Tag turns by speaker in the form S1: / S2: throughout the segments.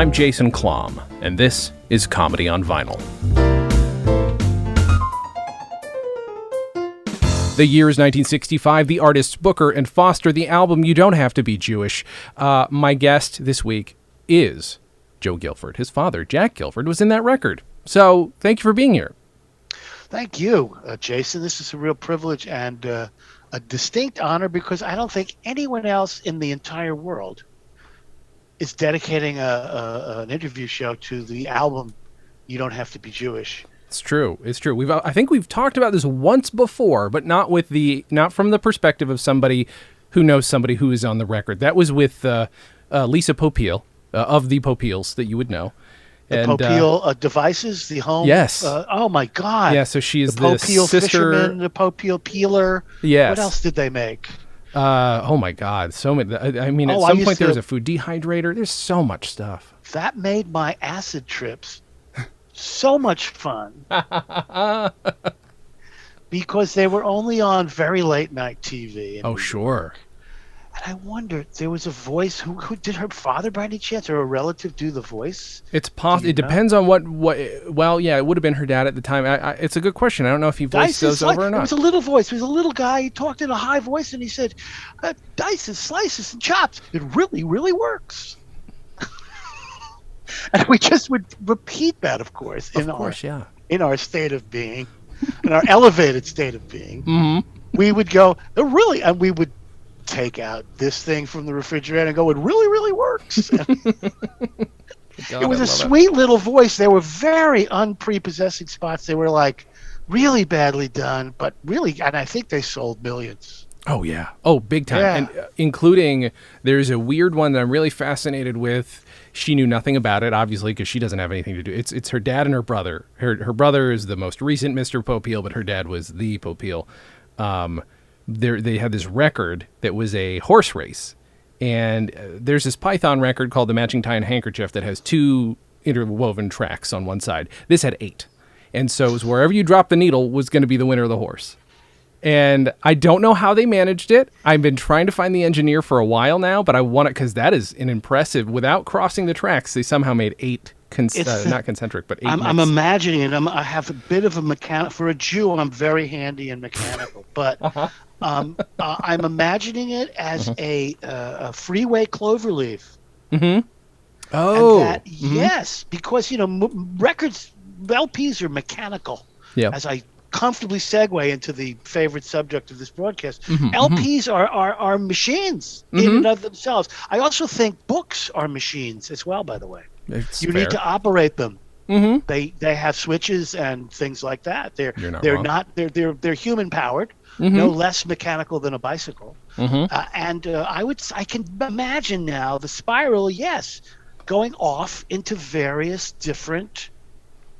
S1: I'm Jason Klom, and this is Comedy on Vinyl. The year is 1965, the artists Booker and Foster, the album You Don't Have to Be Jewish. My guest this week is Joe Gilford. His father, Jack Gilford, was in that record. So thank you for being here.
S2: Thank you, Jason. This is a real privilege and a distinct honor because I don't think anyone else in the entire world is dedicating an interview show to the album You Don't Have to Be Jewish.
S1: It's true. It's true. I think we've talked about this once before, but not from the perspective of somebody who knows somebody who is on the record. That was with Lisa Popeil of the Popeils that you would know.
S2: The Popeil devices, the home.
S1: Yes.
S2: Oh my God.
S1: Yeah. So she is
S2: the Popeil
S1: sister.
S2: Fisherman, the Popeil peeler.
S1: Yes.
S2: What else did they make?
S1: Oh my God. So many. I mean, at some point there was a food dehydrator. There's so much stuff.
S2: That made my acid trips so much fun. Because they were only on very late night TV.
S1: Oh, sure.
S2: And I wondered, there was a voice. Who did her father, by any chance, or a relative do the voice?
S1: It's possible. It depends on what. Well, yeah, it would have been her dad at the time. It's a good question. I don't know if he voiced those over or not.
S2: It was a little voice. He was a little guy. He talked in a high voice, and he said, "Dices, slices, and chops. It really, really works." And we just would repeat that, of course, in our state of being, in our elevated state of being.
S1: Mm-hmm.
S2: We would go, really, and we would take out this thing from the refrigerator and go, it really, really works. It was a sweet little voice. There were very unprepossessing spots. They were like really badly done, but really, and I think they sold millions.
S1: Oh, yeah. Oh, big time.
S2: Yeah.
S1: And including, there's a weird one that I'm really fascinated with. She knew nothing about it, obviously, because she doesn't have anything to do. It's her dad and her brother. Her brother is the most recent Mr. Popeil, but her dad was the Popeil. They had this record that was a horse race. And there's this Python record called The Matching Tie and Handkerchief that has 2 interwoven tracks on one side. This had 8. And so it was wherever you drop the needle was going to be the winner of the horse. And I don't know how they managed it. I've been trying to find the engineer for a while now, but I want it because that is an impressive. Without crossing the tracks, they somehow made 8, not concentric, but 8.
S2: I'm imagining it. I have a bit of a mechanic. For a Jew, I'm very handy and mechanical. But I'm imagining it as a freeway cloverleaf.
S1: Mm-hmm. Oh.
S2: Yes, because, records, LPs are mechanical.
S1: Yeah.
S2: As I comfortably segue into the favorite subject of this broadcast.
S1: Mm-hmm,
S2: LPs are machines in and of themselves. I also think books are machines as well, by the way. You need to operate them.
S1: Mm-hmm.
S2: They have switches and things like that. They're human powered,
S1: mm-hmm.
S2: no less mechanical than a bicycle.
S1: Mm-hmm.
S2: I can imagine now the spiral, yes, going off into various different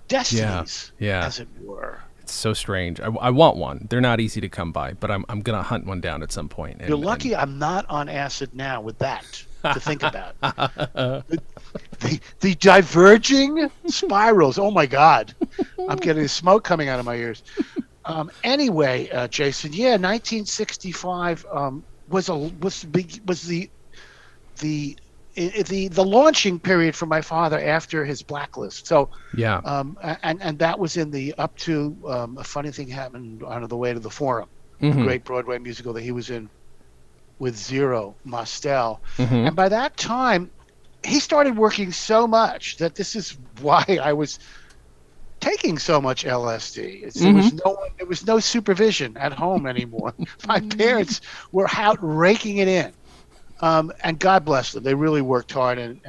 S2: destinies, as it were.
S1: It's so strange. I want one. They're not easy to come by, but I'm going to hunt one down at some point.
S2: You're lucky I'm not on acid now with that to think about. The diverging spirals. Oh, my God. I'm getting smoke coming out of my ears. Anyway, Jason, 1965 was the launching period for my father after his blacklist. So and that was in the up to a funny thing happened on the way to the Forum, the great Broadway musical that he was in with Zero Mostel. And by that time, he started working so much that this is why I was taking so much LSD. There was no supervision at home anymore. My parents were out raking it in. And God bless them. They really worked hard.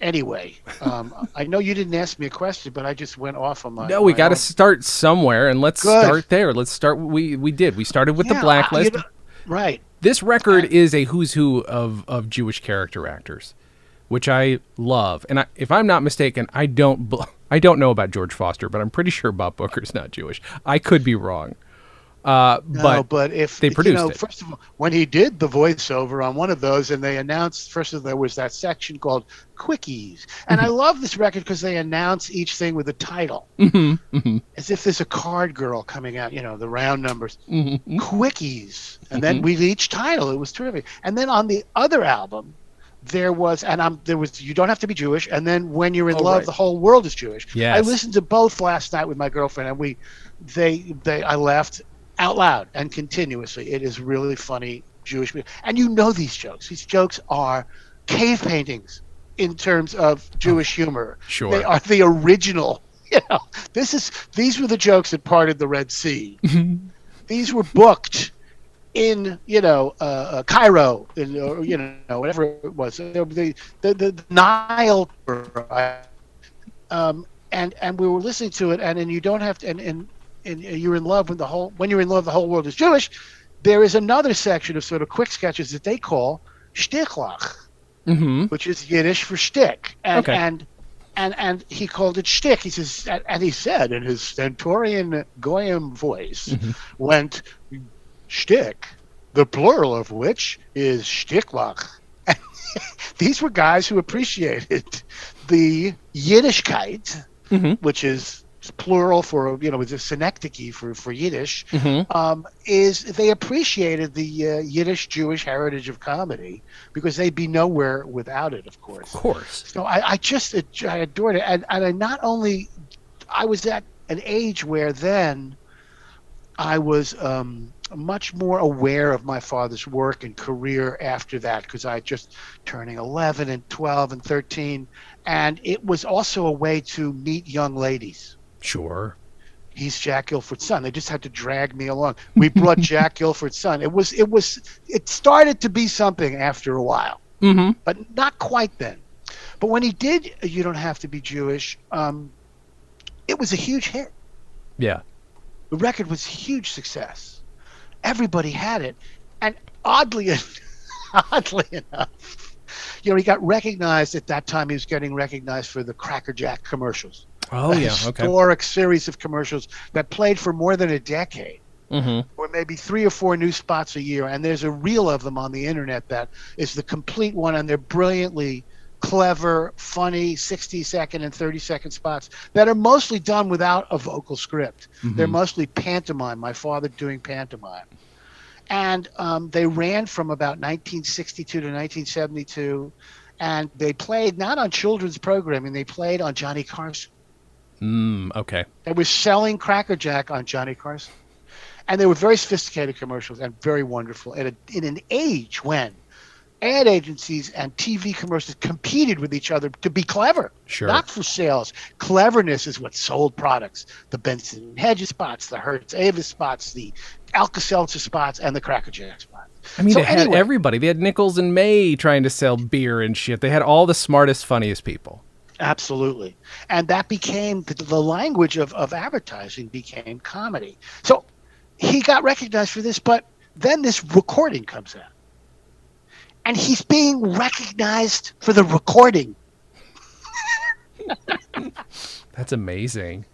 S2: Anyway, I know you didn't ask me a question, but I just went off on my.
S1: No, we got to start somewhere, and let's start there. Let's start. We did. We started with the Blacklist.
S2: Right.
S1: This record is a who's who of Jewish character actors, which I love. And if I'm not mistaken, I don't know about George Foster, but I'm pretty sure Bob Booker's not Jewish. I could be wrong. But
S2: if
S1: they produced it.
S2: First of all, when he did the voiceover on one of those, and they announced, first of all, there was that section called Quickies, and I love this record because they announce each thing with a title, as if there's a card girl coming out, the round numbers, Quickies, and then with each title, it was terrific. And then on the other album, there was, you don't have to be Jewish, and then When You're in Love,
S1: right.
S2: the whole world is Jewish.
S1: Yes.
S2: I listened to both last night with my girlfriend, and I laughed out loud and continuously. It is really funny Jewish music, and you know these jokes. These jokes are cave paintings in terms of Jewish humor.
S1: Sure.
S2: They are the original. You know, these were the jokes that parted the Red Sea. These were booked in Cairo, whatever it was, the Nile, and we were listening to it, and you don't have to, and you're in love with when you're in love, the whole world is Jewish. There is another section of sort of quick sketches that they call shtichlach, which is Yiddish for shtick, and he called it shtick. He says, and he said in his stentorian goyim voice, went, shtick, the plural of which is shtichlach. These were guys who appreciated the Yiddishkeit, which is plural for, it's a synecdoche for Yiddish, is they appreciated the Yiddish Jewish heritage of comedy, because they'd be nowhere without it, of course.
S1: Of course.
S2: So I adored it. And I was at an age where then I was much more aware of my father's work and career after that, because I just turning 11 and 12 and 13. And it was also a way to meet young ladies.
S1: Sure.
S2: He's Jack Gilford's son. They just had to drag me along. We brought Jack Gilford's son. It started to be something after a while, but not quite then. But when he did You Don't Have to Be Jewish, it was a huge hit.
S1: Yeah.
S2: The record was a huge success. Everybody had it. And oddly enough, he got recognized at that time. He was getting recognized for the Cracker Jack commercials.
S1: Oh, yeah. Okay.
S2: Historic series of commercials that played for more than a decade, or maybe 3 or 4 new spots a year. And there's a reel of them on the internet that is the complete one, and they're brilliantly clever, funny 60-second and 30-second spots that are mostly done without a vocal script. They're mostly pantomime, my father doing pantomime. And they ran from about 1962 to 1972, and they played not on children's programming, they played on Johnny Carson.
S1: Okay.
S2: They were selling Cracker Jack on Johnny Carson. And they were very sophisticated commercials and very wonderful. In an age when ad agencies and TV commercials competed with each other to be clever.
S1: Sure.
S2: Not for sales. Cleverness is what sold products. The Benson Hedges spots, the Hertz Avis spots, the Alka-Seltzer spots, and the Cracker Jack spots.
S1: I mean, had everybody. They had Nichols and May trying to sell beer and shit. They had all the smartest, funniest people.
S2: Absolutely. And that became the language of advertising became comedy. So he got recognized for this, but then this recording comes out. And he's being recognized for the recording.
S1: That's amazing.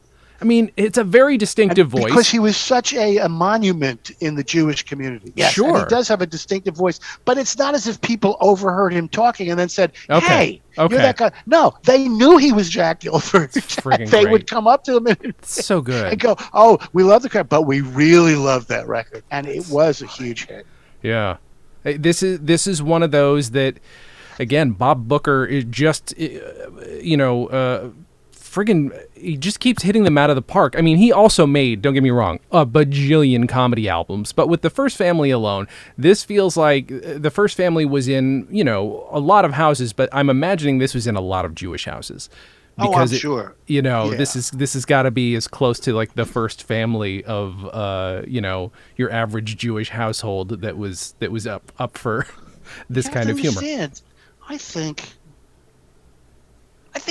S1: I mean, it's a very distinctive voice.
S2: Because he was such a monument in the Jewish community. Yes,
S1: sure.
S2: And he does have a distinctive voice, but it's not as if people overheard him talking and then said, hey, you're that guy. No, they knew he was Jack Gilford. They would come up to him and,
S1: so good.
S2: And go, oh, we love the crowd, but we really love that record. And it was a huge hit.
S1: Yeah. This is one of those that, again, Bob Booker is just, friggin', he just keeps hitting them out of the park. I mean, he also made, don't get me wrong, a bajillion comedy albums, but with The First Family alone, this feels like The First Family was in, a lot of houses, but I'm imagining this was in a lot of Jewish houses.
S2: Because I'm sure.
S1: This has got to be as close to like the first family of your average Jewish household that was up for this kind of humor.
S2: I think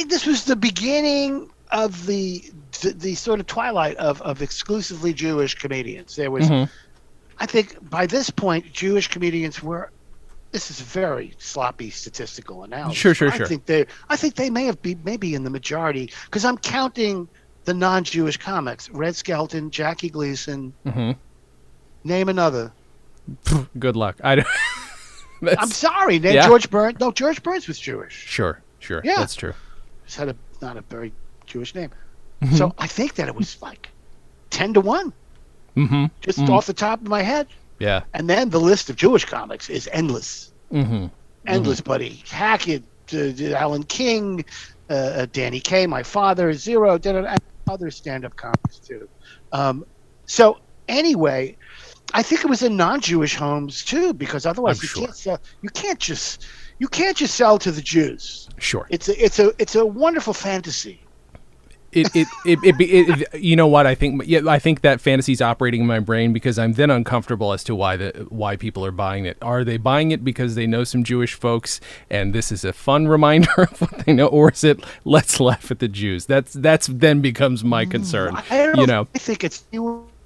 S2: this was the beginning of the sort of twilight of exclusively Jewish comedians. There was, I think, by this point, Jewish comedians were. This is very sloppy statistical analysis.
S1: Sure.
S2: I think they may be in the majority, because I'm counting the non-Jewish comics: Red Skelton, Jackie Gleason. Name another.
S1: Good luck.
S2: I'm sorry. Name George Burns. No, George Burns was Jewish.
S1: Sure. Yeah, that's true.
S2: Just had not a very Jewish name. So I think that it was like 10-1. Just off the top of my head.
S1: Yeah.
S2: And then the list of Jewish comics is endless. endless. Buddy Hackett, Alan King, Danny Kaye, my father, Zero, and other stand-up comics too. So anyway, I think it was in non-Jewish homes too, because otherwise can't sell. You can't just sell to the Jews.
S1: Sure,
S2: it's a wonderful fantasy.
S1: You know what I think? Yeah, I think that fantasy's operating in my brain because I'm then uncomfortable as to why people are buying it. Are they buying it because they know some Jewish folks and this is a fun reminder of what they know, or is it let's laugh at the Jews? That's then becomes my concern.
S2: I don't know. I think it's.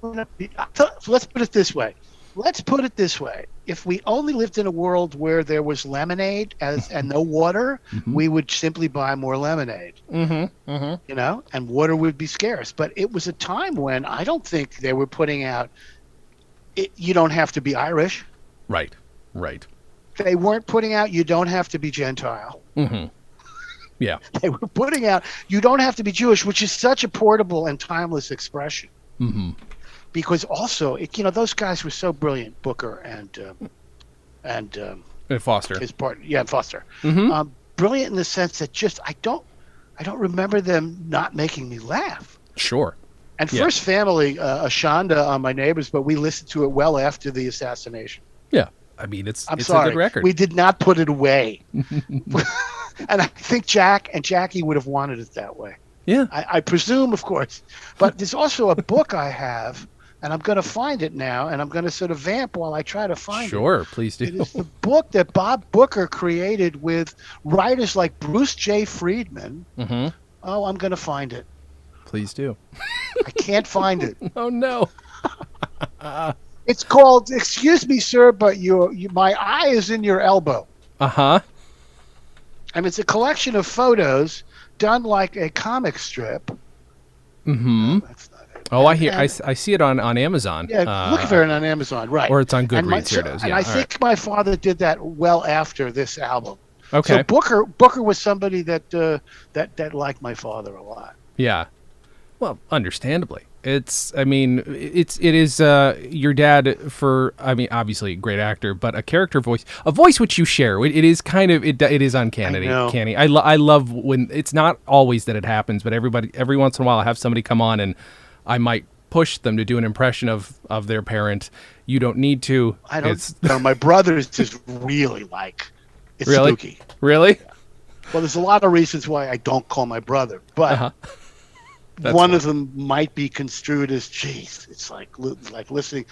S2: Let's put it this way. If we only lived in a world where there was lemonade and no water, we would simply buy more lemonade. And water would be scarce. But it was a time when I don't think they were putting out. You don't have to be Irish.
S1: Right.
S2: They weren't putting out. You don't have to be Gentile.
S1: Yeah.
S2: They were putting out. You don't have to be Jewish, which is such a portable and timeless expression. Because also, those guys were so brilliant, Booker and
S1: Foster.
S2: His partner, Foster. Brilliant in the sense that just I don't remember them not making me laugh.
S1: Sure.
S2: And First Family, Ashanda on My Neighbors, but we listened to it well after the assassination.
S1: Yeah, I mean it's a
S2: sorry,
S1: good record.
S2: We did not put it away, and I think Jack and Jackie would have wanted it that way.
S1: Yeah,
S2: I presume, of course. But there's also a book I have. And I'm going to find it now, and I'm going to sort of vamp while I try to find it.
S1: Sure, please do.
S2: It is the book that Bob Booker created with writers like Bruce J. Friedman. Oh, I'm going to find it.
S1: Please do.
S2: I can't find it.
S1: Oh, no.
S2: It's called, excuse me, sir, but my eye is in your elbow.
S1: And
S2: it's a collection of photos done like a comic strip. No, that's not.
S1: I see it on Amazon.
S2: Yeah, look for it on Amazon, right?
S1: Or it's on Goodreads. Here it is. Yeah,
S2: and I think my father did that well after this album.
S1: Okay.
S2: So Booker was somebody that liked my father a lot.
S1: Yeah. Well, understandably, it is your dad obviously a great actor, but a character voice, a voice which you share. It is kind of it is uncanny. I love when it's not always that it happens, but every once in a while I have somebody come on and I might push them to do an impression of their parent. You don't need to.
S2: I don't know. My brother's just really it's
S1: really?
S2: spooky.
S1: Really?
S2: Yeah. Well, there's a lot of reasons why I don't call my brother, but one of them might be construed as, geez, it's like listening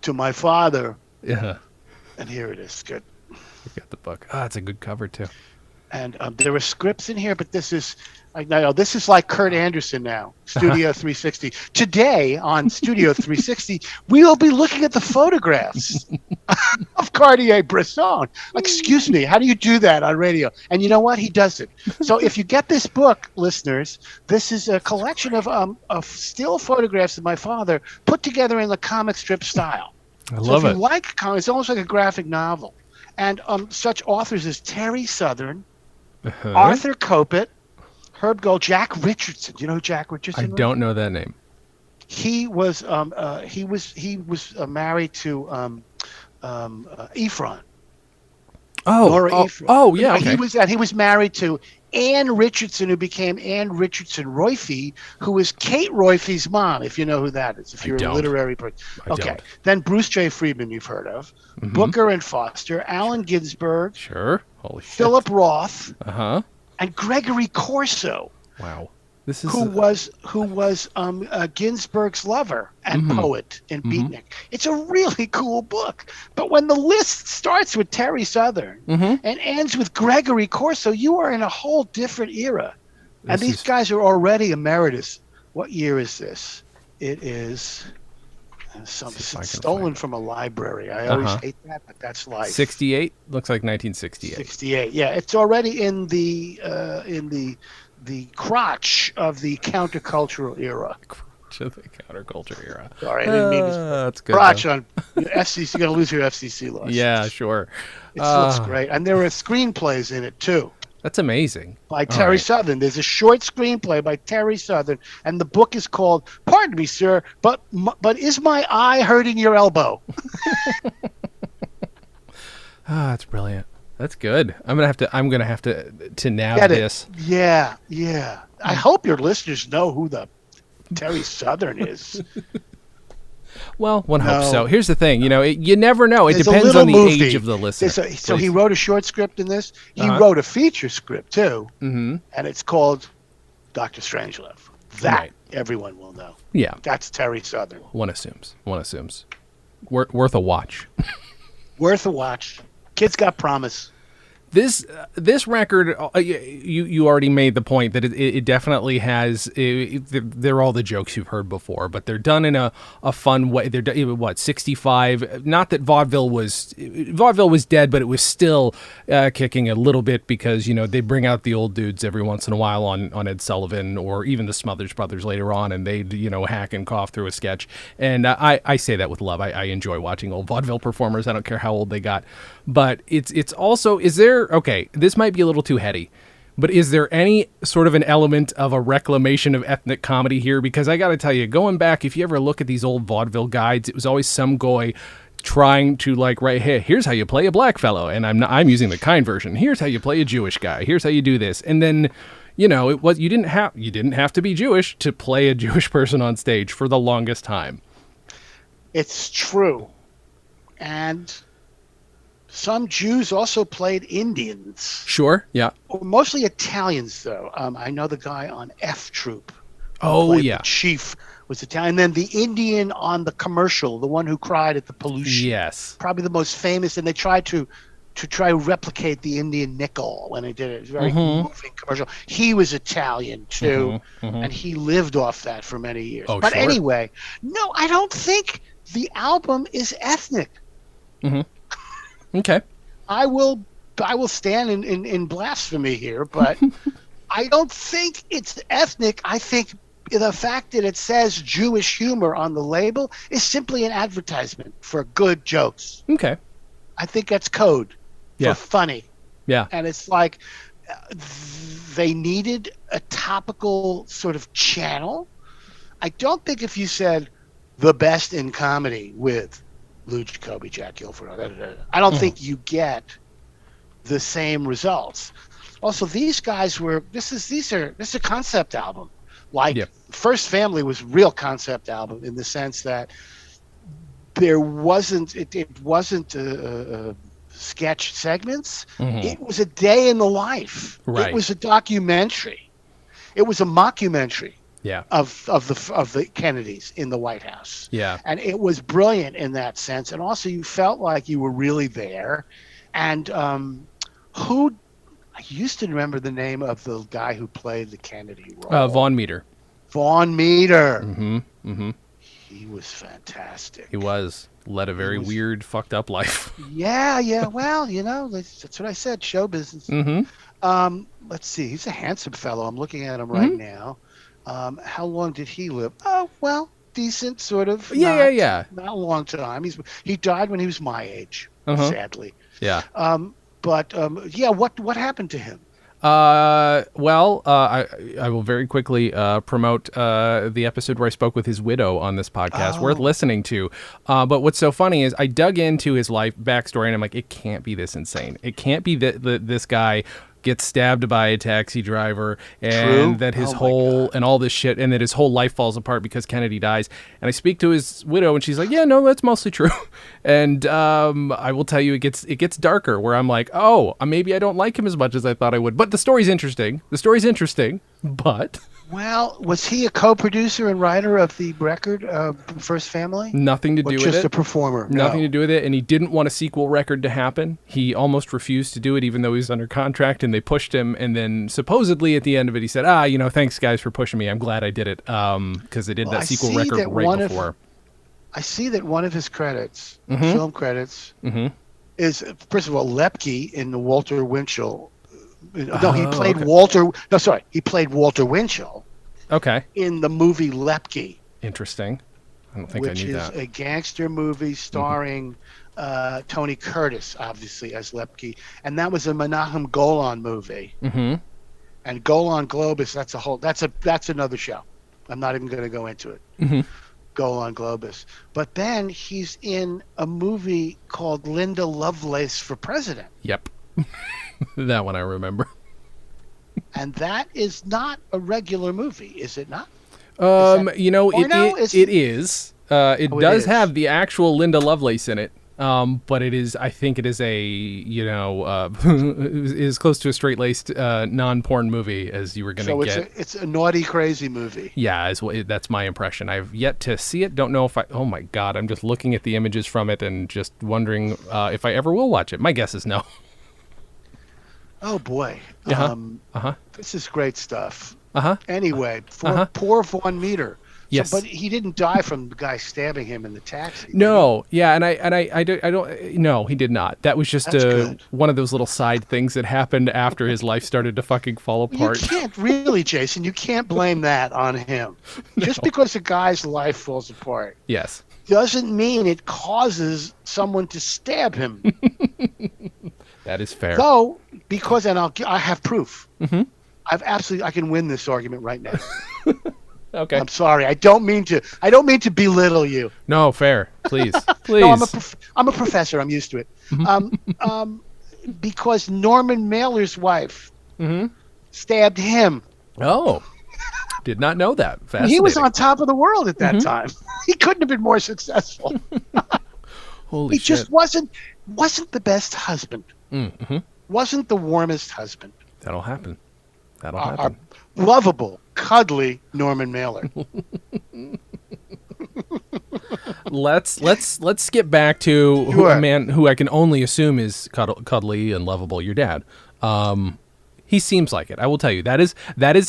S2: to my father.
S1: Yeah.
S2: And here it is. Good.
S1: You got the book. It's a good cover too.
S2: And there were scripts in here, but this is like Kurt Anderson now, Studio 360. Today on Studio 360, we will be looking at the photographs of Cartier-Bresson. Excuse me, how do you do that on radio? And you know what? He does it. So if you get this book, listeners, this is a collection of still photographs of my father put together in the comic strip style.
S1: I love it.
S2: If you like comics, it's almost like a graphic novel. And such authors as Terry Southern, Arthur Kopit, Herb Gold, Jack Richardson. Do you know who Jack Richardson
S1: is? I don't know that name.
S2: He was married to Ephron.
S1: Oh, yeah. Okay.
S2: He was married to Anne Richardson, who became Anne Richardson Royfee, who is Kate Royfee's mom, if you know who that is, if you're a literary person. Okay. Then Bruce J. Friedman, you've heard of. Booker and Foster, Allen Ginsberg.
S1: Sure. Holy shit.
S2: Philip Roth.
S1: And
S2: Gregory Corso.
S1: Wow.
S2: Who was Ginsberg's lover and poet in Beatnik. It's a really cool book. But when the list starts with Terry Southern and ends with Gregory Corso, you are in a whole different era. And these guys are already emeritus. What year is this? It is stolen from a library. I always hate that, but that's life.
S1: 68? Looks like 1968.
S2: 68, yeah. It's already in the crotch of the countercultural era.
S1: Crotch of the counterculture era.
S2: Sorry, I didn't mean to.
S1: That's good.
S2: Crotch on FCC. You're going to lose your FCC license.
S1: Yeah, sure.
S2: It looks great. And there are screenplays in it, too.
S1: That's amazing.
S2: By Terry Southern. There's a short screenplay by Terry Southern, and the book is called, pardon me, sir, but is my eye hurting your elbow?
S1: That's brilliant. That's good. I'm gonna have to nab
S2: Get it?
S1: this.
S2: Yeah, yeah. I hope your listeners know who the Terry Southern is.
S1: Well, one hopes
S2: No.
S1: so. Here's the thing, you never know. It
S2: There's a
S1: depends
S2: little
S1: on the
S2: movie.
S1: age of the listener.
S2: So he wrote a short script in this. He
S1: Uh-huh.
S2: wrote a feature script too,
S1: Mm-hmm.
S2: and it's called Dr. Strangelove. That
S1: Right.
S2: everyone will know.
S1: Yeah.
S2: That's Terry Southern.
S1: One assumes. Worth a watch.
S2: Worth a watch. Kid's got promise.
S1: This record, you already made the point that it definitely has. They're all the jokes you've heard before, but they're done in a fun way. They're done, 65. Not that vaudeville was dead, but it was still kicking a little bit because they bring out the old dudes every once in a while on Ed Sullivan or even the Smothers Brothers later on, and they'd hack and cough through a sketch. And I say that with love. I enjoy watching old vaudeville performers. I don't care how old they got, but it's also okay, this might be a little too heady, but is there any sort of an element of a reclamation of ethnic comedy here? Because I got to tell you, going back, if you ever look at these old vaudeville guides, it was always some guy trying to write, hey, here's how you play a black fellow, and I'm using the kind version. Here's how you play a Jewish guy. Here's how you do this, and then it was you didn't have to be Jewish to play a Jewish person on stage for the longest time.
S2: It's true, and some Jews also played Indians.
S1: Sure, yeah.
S2: Mostly Italians, though. I know the guy on F Troop.
S1: Oh, yeah.
S2: The chief was Italian. And then the Indian on the commercial, the one who cried at the pollution.
S1: Yes.
S2: Probably the most famous. And they tried to replicate the Indian nickel when they did it. It was a very moving commercial. He was Italian, too. And he lived off that for many years.
S1: Oh,
S2: but
S1: sure.
S2: anyway, no, I don't think the album is ethnic.
S1: Okay.
S2: I will stand in blasphemy here, but I don't think it's ethnic. I think the fact that it says Jewish humor on the label is simply an advertisement for good jokes.
S1: Okay.
S2: I think that's code for funny.
S1: Yeah.
S2: And it's like they needed a topical sort of channel. I don't think if you said the best in comedy with Lou Jacoby, Jack Gilford, I don't think you get the same results. Also, these guys were this is a concept album. First Family was a real concept album in the sense that there wasn't it wasn't sketch segments. It was a day in the life.
S1: Right.
S2: It was a documentary. It was a mockumentary.
S1: Yeah.
S2: Of the Kennedys in the White House.
S1: Yeah.
S2: And it was brilliant in that sense. And also you felt like you were really there. And I used to remember the name of the guy who played the Kennedy role.
S1: Vaughn Meter.
S2: Vaughn Meter. He was fantastic.
S1: He led a very weird, fucked up life.
S2: Yeah. Well, that's what I said. Show business. Let's see. He's a handsome fellow. I'm looking at him right now. How long did he live? Oh, well, decent, sort of.
S1: Yeah.
S2: Not a long time. He died when he was my age, sadly.
S1: Yeah.
S2: What happened to him?
S1: I will very quickly promote the episode where I spoke with his widow on this podcast. Worth listening to. But what's so funny is I dug into his life backstory, and I'm like, it can't be this insane. It can't be that this guy gets stabbed by a taxi driver and that his and all this shit, and that his whole life falls apart because Kennedy dies. And I speak to his widow, and she's like, yeah, no, that's mostly true. And I will tell you, it gets darker, where I'm like, oh, maybe I don't like him as much as I thought I would. But the story's interesting. But
S2: well, was he a co-producer and writer of the record, First Family?
S1: Nothing to do with it.
S2: Just a performer?
S1: Nothing to do with it, and he didn't want a sequel record to happen. He almost refused to do it, even though he was under contract, and they pushed him. And then supposedly at the end of it, he said, thanks guys for pushing me. I'm glad I did it, because they did that sequel record right before.
S2: I see that one of his credits, film credits, is, first of all, Lepke in the Walter Winchell. No, he played Walter. No, sorry, he played Walter Winchell.
S1: Okay.
S2: In the movie Lepke.
S1: Interesting. I don't think I knew that.
S2: Which is a gangster movie starring Tony Curtis, obviously, as Lepke, and that was a Menahem Golan movie. And Golan Globus, that's another show. I'm not even going to go into it. Golan Globus. But then he's in a movie called Linda Lovelace for President.
S1: Yep. That one I remember.
S2: And that is not a regular movie, is it not?
S1: It is. It does have the actual Linda Lovelace in it. But I think it is is close to a straight-laced non-porn movie as you were going to get.
S2: So it's a naughty, crazy movie.
S1: Yeah, that's my impression. I've yet to see it. Don't know if oh my God, I'm just looking at the images from it and just wondering if I ever will watch it. My guess is no.
S2: Oh boy. This is great stuff. Anyway, poor Von Meter.
S1: Yes,
S2: but he didn't die from the guy stabbing him in the taxi.
S1: No, yeah, and I don't. No, he did not. That was just one of those little side things that happened after his life started to fucking fall apart.
S2: You can't really, Jason. You can't blame that on him. No. Just because a guy's life falls apart,
S1: yes,
S2: doesn't mean it causes someone to stab him.
S1: That is fair.
S2: Though, because I have proof. Mm-hmm. I can win this argument right now.
S1: Okay.
S2: I'm sorry. I don't mean to belittle you.
S1: No, fair. Please. Please.
S2: No, I'm a professor. I'm used to it. Mm-hmm. Because Norman Mailer's wife stabbed him.
S1: Oh. Did not know that. Fascinating.
S2: He was on top of the world at that time. He couldn't have been more successful.
S1: Holy shit.
S2: He just wasn't the best husband.
S1: Mm-hmm.
S2: Wasn't the warmest husband.
S1: That'll happen. Happen.
S2: Lovable, cuddly Norman Mailer.
S1: Let's get back to a man who I can only assume is cuddly and lovable. Your dad. He seems like it. I will tell you that is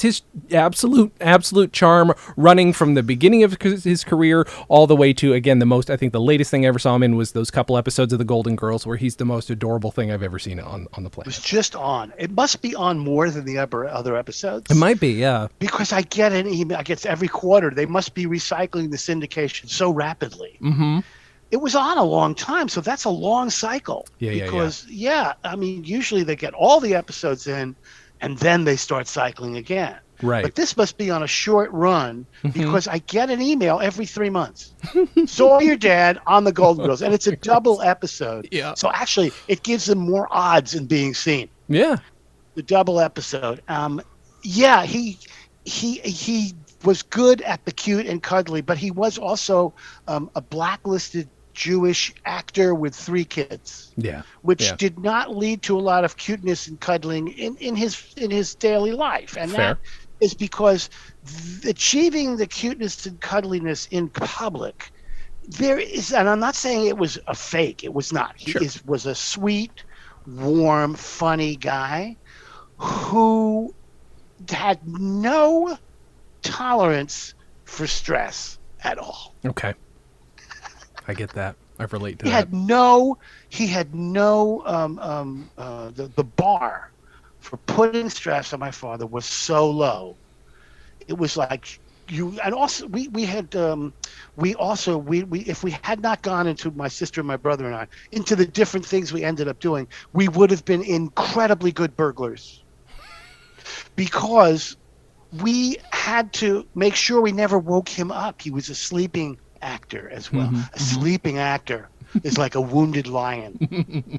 S1: his absolute charm, running from the beginning of his career all the way to, again, the latest thing I ever saw him in was those couple episodes of The Golden Girls where he's the most adorable thing I've ever seen on the planet.
S2: It was just on. It must be on more than the other episodes.
S1: It might be, yeah.
S2: Because I get an email. I guess every quarter they must be recycling the syndication so rapidly. Mm-hmm. It was on a long time, so that's a long cycle.
S1: Yeah.
S2: I mean, usually they get all the episodes in, and then they start cycling again.
S1: Right.
S2: But this must be on a short run because I get an email every 3 months. Saw your dad on the Golden Girls, and it's a double episode.
S1: Yeah.
S2: So actually, it gives them more odds in being seen.
S1: Yeah.
S2: The double episode. He was good at the cute and cuddly, but he was also a blacklisted Jewish actor with 3 kids.
S1: Yeah.
S2: Which did not lead to a lot of cuteness and cuddling in his daily life. And
S1: fair.
S2: That is because achieving the cuteness and cuddliness in public, there is, and I'm not saying it was a fake. It was not. He was a sweet, warm, funny guy who had no tolerance for stress at all.
S1: Okay. I get that. I relate to
S2: that. He had no the bar for putting stress on my father was so low. It was like and also we had if we had not gone into, my sister and my brother and I, into the different things we ended up doing, we would have been incredibly good burglars. Because we had to make sure we never woke him up. He was a sleeping actor as well. A sleeping actor is like a wounded lion.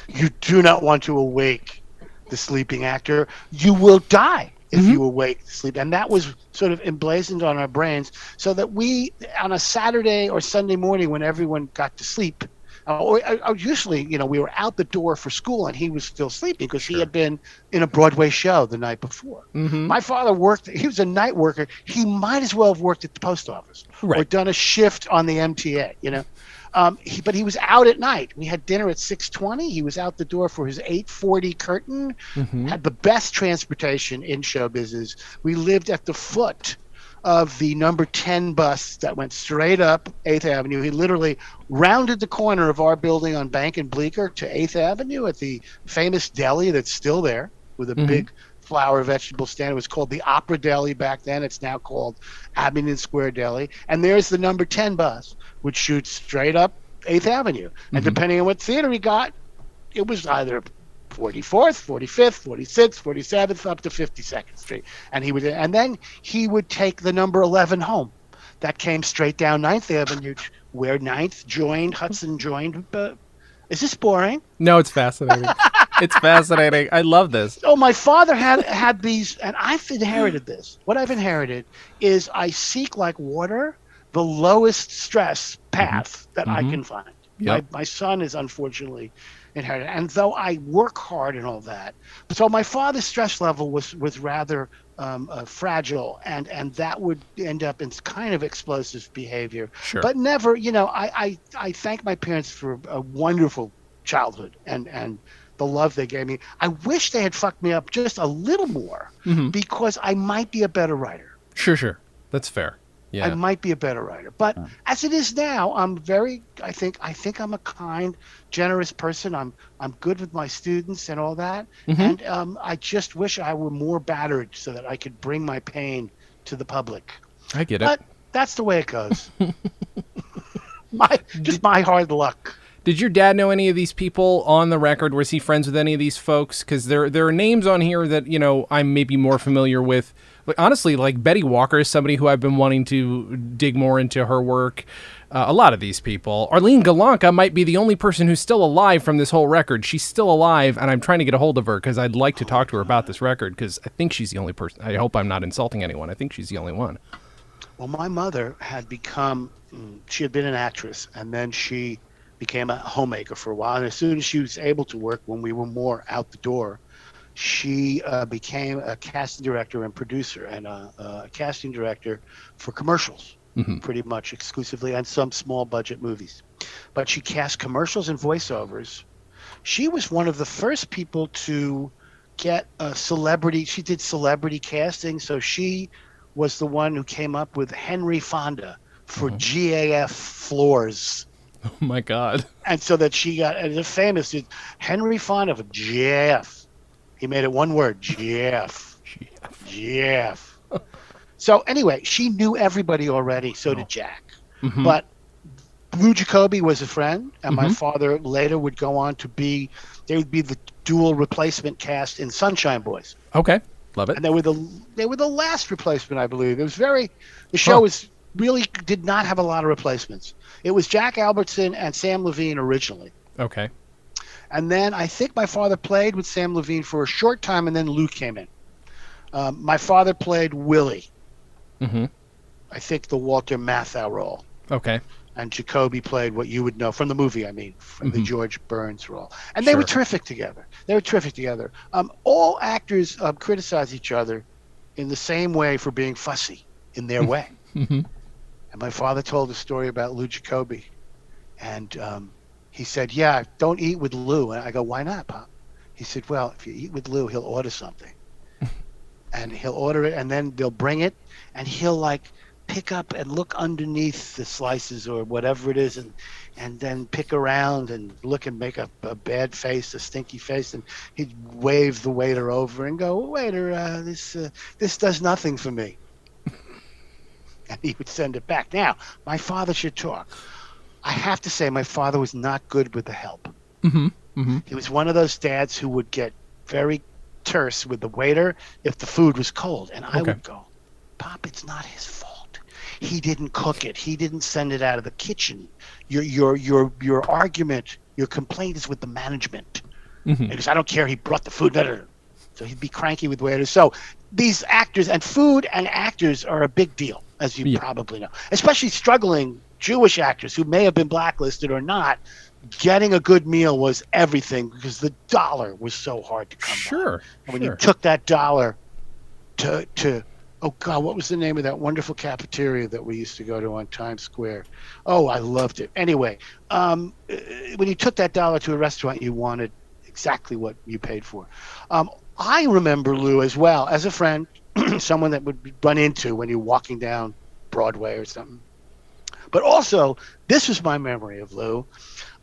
S2: You do not want to awake the sleeping actor. You will die if you awake the sleep. And that was sort of emblazoned on our brains, so that we, on a Saturday or Sunday morning when everyone got to sleep, or usually, we were out the door for school and he was still sleeping because he had been in a Broadway show the night before. My father he was a night worker. He might as well have worked at the post office or done a shift on the MTA, but he was out at night. We had dinner at 6:20. He was out the door for his 8:40 curtain. Had the best transportation in show business. We lived at the foot of the number 10 bus that went straight up 8th Avenue. He literally rounded the corner of our building on Bank and Bleecker to 8th Avenue at the famous deli that's still there with a big flower vegetable stand. It was called the Opera Deli back then. It's now called Abingdon Square Deli. And there's the number 10 bus, which shoots straight up 8th Avenue. And depending on what theater he got, it was either 44th, 45th, 46th, 47th, up to 52nd Street. And then he would take the number 11 home. That came straight down 9th Avenue, where 9th joined, Hudson joined Is this boring?
S1: No, it's fascinating. It's fascinating. I love this.
S2: Oh, my father had these, and I've inherited this. What I've inherited is I seek like water the lowest stress path that I can find.
S1: Yep.
S2: My son is unfortunately inherited, and though I work hard and all that, so my father's stress level was rather fragile, and that would end up in kind of explosive behavior.
S1: Sure.
S2: But never, I thank my parents for a wonderful childhood and the love they gave me. I wish they had fucked me up just a little more because I might be a better writer.
S1: Sure. That's fair. Yeah.
S2: I might be a better writer. But as it is now, I think I'm a kind, generous person. I'm good with my students and all that. And I just wish I were more battered so that I could bring my pain to the public.
S1: I get it.
S2: But that's the way it goes. my hard luck.
S1: Did your dad know any of these people on the record? Was he friends with any of these folks? Because there are names on here that, I'm maybe more familiar with. Like, honestly, like Betty Walker is somebody who I've been wanting to dig more into her work. A lot of these people. Arlene Galanka might be the only person who's still alive from this whole record. She's still alive, and I'm trying to get a hold of her because I'd like to talk to her about this record because I think she's the only person. I hope I'm not insulting anyone. I think she's the only one.
S2: Well, my mother had she had been an actress, and then she became a homemaker for a while. And as soon as she was able to work, when we were more out the door, she became a casting director and producer, and a casting director for commercials, pretty much exclusively, and some small budget movies. But she cast commercials and voiceovers. She was one of the first people to get a celebrity. She did celebrity casting, so she was the one who came up with Henry Fonda for GAF floors.
S1: Oh my God.
S2: And so that she got the famous Henry Fonda for GAF. He made it one word, GAF. GAF. So anyway, she knew everybody already, so did Jack. But Lou Jacoby was a friend, and my father later would go on to they would be the dual replacement cast in Sunshine Boys.
S1: Okay. Love it.
S2: And they were the last replacement, I believe. The show really did not have a lot of replacements. It was Jack Albertson and Sam Levine originally.
S1: Okay.
S2: And then I think my father played with Sam Levine for a short time, and then Lou came in. My father played Willie. I think the Walter Matthau role.
S1: Okay.
S2: And Jacoby played what you would know from the movie, from the George Burns role. And they were terrific together. All actors criticize each other in the same way for being fussy in their way. And my father told a story about Lou Jacoby. And he said, yeah, don't eat with Lou. And I go, why not, Pop? He said, well, if you eat with Lou, he'll order something. And he'll order it, and then they'll bring it, and he'll pick up and look underneath the slices or whatever it is, and then pick around and look and make a bad face, a stinky face, and he'd wave the waiter over and go, waiter, this does nothing for me. And he would send it back. Now, my father should talk. I have to say my father was not good with the help. He was one of those dads who would get very terse with the waiter if the food was cold. And I would go, Pop, it's not his fault. He didn't cook it. He didn't send it out of the kitchen. Your argument, your complaint is with the management. Because I don't care. He brought the food. So he'd be cranky with waiters. So these actors, and food and actors are a big deal, as you probably know, especially struggling Jewish actors who may have been blacklisted or not. Getting a good meal was everything because the dollar was so hard to come by. And when you took that dollar to oh God, what was the name of that wonderful cafeteria that we used to go to on Times Square? Oh, I loved it. Anyway, when you took that dollar to a restaurant, you wanted exactly what you paid for. I remember Lou as well as a friend, someone that would run into when you're walking down Broadway or something. But also, this was my memory of Lou.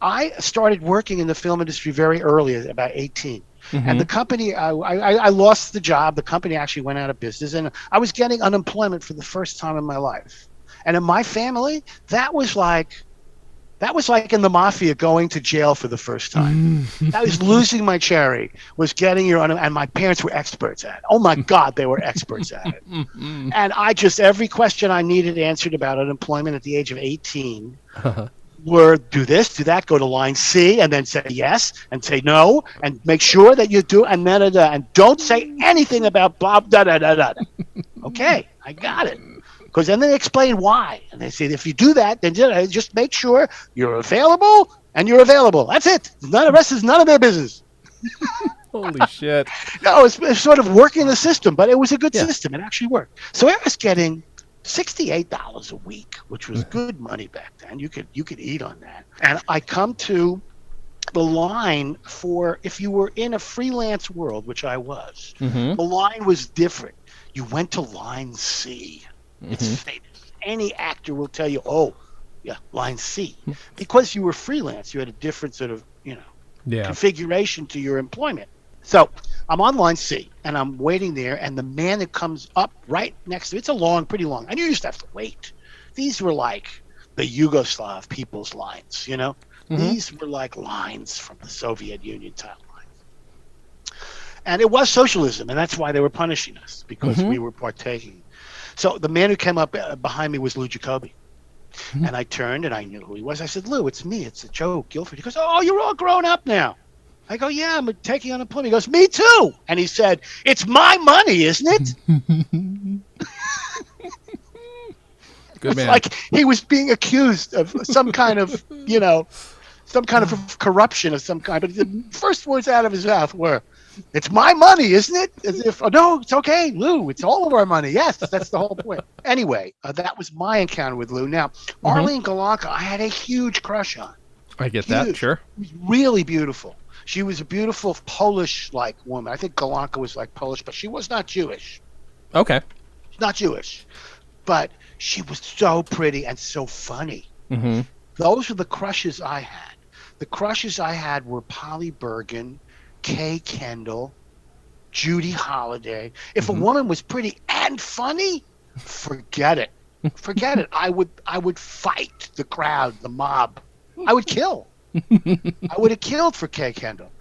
S2: I started working in the film industry very early, at about 18. And the company, I lost the job. The company actually went out of business, and I was getting unemployment for the first time in my life. And in my family, that was like in the mafia going to jail for the first time. That was losing my cherry, was getting and my parents were experts at it. Oh my God, they were experts at it. And every question I needed answered about unemployment at the age of 18 were do this, do that, go to line C, and then say yes, and say no, and make sure that you do, and and don't say anything about blah, da, da, da, da. Okay, I got it. Because then they explain why. And they say, if you do that, then just make sure you're available, and you're available. That's it. The rest is none of their business.
S1: Holy shit.
S2: No, it's sort of working the system, but it was a good
S1: Yeah.
S2: system. It actually worked. So I was getting $68 a week, which was good money back then. You could eat on that. And I come to the line for, if you were in a freelance world, which I was, the line was different. You went to line C. It's famous. Any actor will tell you, oh, yeah, line C. Because you were freelance, you had a different sort of, configuration to your employment. So I'm on line C, and I'm waiting there, and the man that comes up right next to me, it's pretty long, and you used to have to wait. These were like the Yugoslav people's lines, These were like lines from the Soviet Union type lines. And it was socialism, and that's why they were punishing us, because we were partaking. So the man who came up behind me was Lou Jacoby. And I turned, and I knew who he was. I said, Lou, it's me. It's Joe Gilford. He goes, oh, you're all grown up now. I go, yeah, I'm taking unemployment. He goes, me too. And he said, it's my money, isn't it?
S1: Good man.
S2: Like he was being accused of some kind of, some kind of corruption of some kind. But the first words out of his mouth were, it's my money, isn't it? As if, oh, no, it's okay, Lou. It's all of our money. Yes, that's the whole point. Anyway, that was my encounter with Lou. Now, Arlene Galanka, I had a huge crush on.
S1: I get that, sure.
S2: She was really beautiful. She was a beautiful Polish-like woman. I think Galanka was like Polish, but she was not Jewish.
S1: Okay.
S2: She's not Jewish. But she was so pretty and so funny. Those were the crushes I had. The crushes I had were Polly Bergen, Kay Kendall, Judy Holliday. If a woman was pretty and funny, forget it. Forget it. I would fight the crowd, the mob. I would kill. I would have killed for Kay Kendall.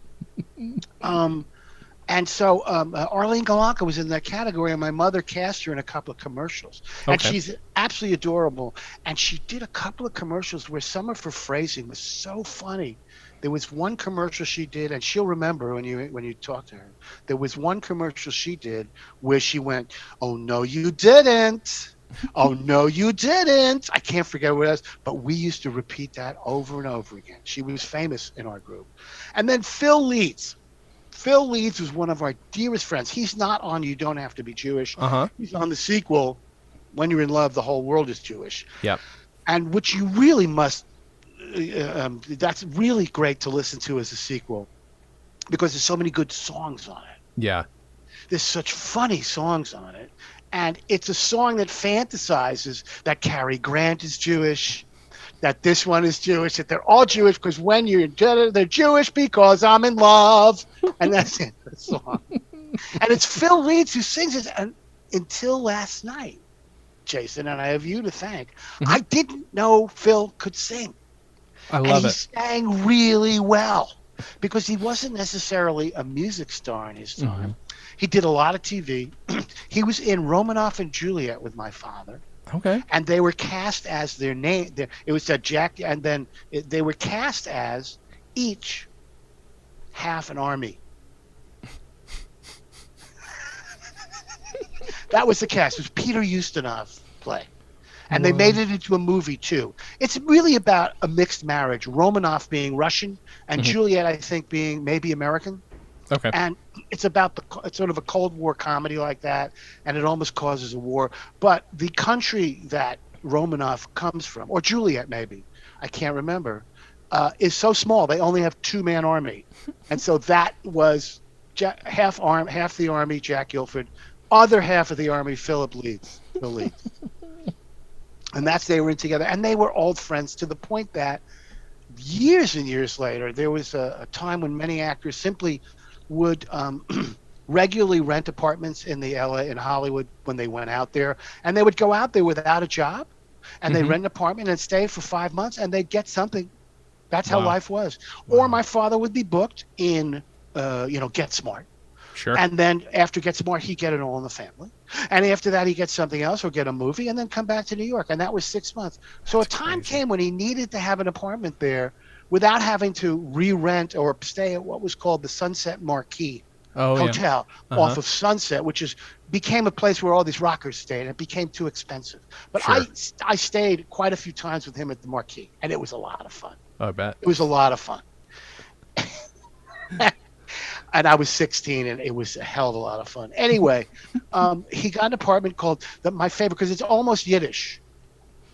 S2: And so Arlene Galanka was in that category, and my mother cast her in a couple of commercials. Okay. And she's absolutely adorable. And she did a couple of commercials where some of her phrasing was so funny. There was one commercial she did, and she'll remember when you talk to her. There was one commercial she did where she went, "Oh no, you didn't. Oh no, you didn't." I can't forget what it was, but we used to repeat that over and over again. She was famous in our group. And then Phil Leeds. Phil Leeds was one of our dearest friends. He's not on You Don't Have to Be Jewish. He's on the sequel, When You're in Love, the Whole World is Jewish.
S1: Yep.
S2: And which you really must. That's really great to listen to as a sequel, because there's so many good songs on it.
S1: Yeah.
S2: There's such funny songs on it. And it's a song that fantasizes that Cary Grant is Jewish, that this one is Jewish, that they're all Jewish, because when you're they're Jewish because I'm in love. And that's it, the song. And it's Phil Leeds who sings it. And until last night, Jason, and I have you to thank, I didn't know Phil could sing.
S1: I love
S2: and he sang really well, because he wasn't necessarily a music star in his time. He did a lot of TV. He was in Romanoff and Juliet with my father.
S1: Okay.
S2: And they were cast as their name. It was Jack, and then they were cast as each half an army. That was the cast. It was Peter Ustinov play. And they made it into a movie, too. It's really about a mixed marriage. Romanoff being Russian, and Juliet, I think, being maybe American.
S1: Okay.
S2: And it's about it's sort of a Cold War comedy like that, and it almost causes a war. But the country that Romanoff comes from, or Juliet maybe, I can't remember, is so small. They only have two-man army. And so that was half the army, Jack Gilford, other half of the army, Phil Leeds. And they were in together. And they were old friends, to the point that years and years later, there was a time when many actors simply would regularly rent apartments in in Hollywood when they went out there. And they would go out there without a job, and they'd rent an apartment and stay for 5 months, and they'd get something. That's how life was. Or my father would be booked in, Get Smart.
S1: Sure.
S2: And then after Get Smart, he'd get it All in the Family. And after that, he gets something else or get a movie and then come back to New York. And that was 6 months. So a
S1: That's
S2: time
S1: crazy.
S2: came when he needed to have an apartment there without having to re-rent or stay at what was called the Sunset Marquis
S1: Oh yeah.
S2: Hotel off
S1: Uh-huh.
S2: of Sunset, which is became a place where all these rockers stayed. And it became too expensive. But
S1: Sure.
S2: I stayed quite a few times with him at the Marquis, and it was a lot of fun.
S1: I bet.
S2: It was a lot of fun. And I was 16, and it was a hell of a lot of fun. Anyway, he got an apartment called my favorite because it's almost Yiddish.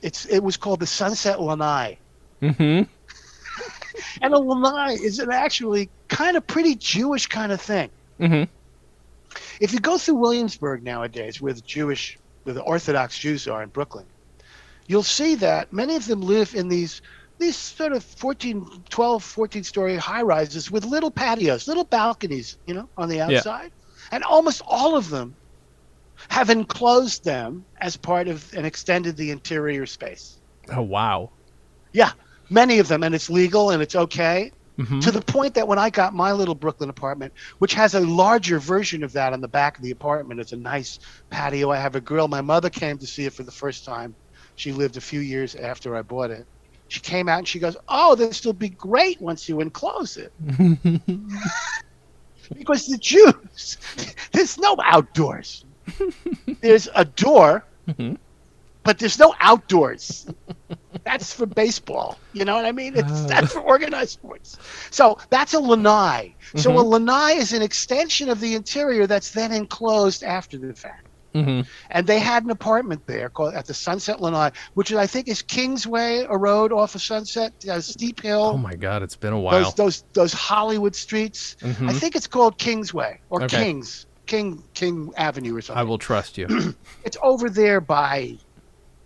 S2: It was called the Sunset Lanai,
S1: Mm-hmm.
S2: and a lanai is an actually kind of pretty Jewish kind of thing.
S1: Mm-hmm.
S2: If you go through Williamsburg nowadays, where the Orthodox Jews are in Brooklyn, you'll see that many of them live in these sort of 14-story high rises with little patios, little balconies, on the
S1: Yeah.
S2: outside. And almost all of them have enclosed them as part of and extended the interior space.
S1: Oh wow.
S2: Yeah, many of them. And it's legal and it's okay.
S1: Mm-hmm.
S2: To the point that when I got my little Brooklyn apartment, which has a larger version of that on the back of the apartment, it's a nice patio. I have a grill. My mother came to see it for the first time. She lived a few years after I bought it. She came out and she goes, "Oh, this will be great once you enclose it." Because the Jews, there's no outdoors. There's a door,
S1: Mm-hmm.
S2: but there's no outdoors. That's for baseball. You know what I mean? That's for organized sports. So that's a lanai. So a lanai is an extension of the interior that's then enclosed after the fact.
S1: Mm-hmm.
S2: And they had an apartment there called at the Sunset Lanai, which I think is Kingsway, a road off of Sunset, a steep hill.
S1: Oh my God, it's been a while.
S2: Those Hollywood streets.
S1: Mm-hmm.
S2: I think it's called Kingsway or
S1: Okay.
S2: King Avenue or something.
S1: I will trust you.
S2: It's over there by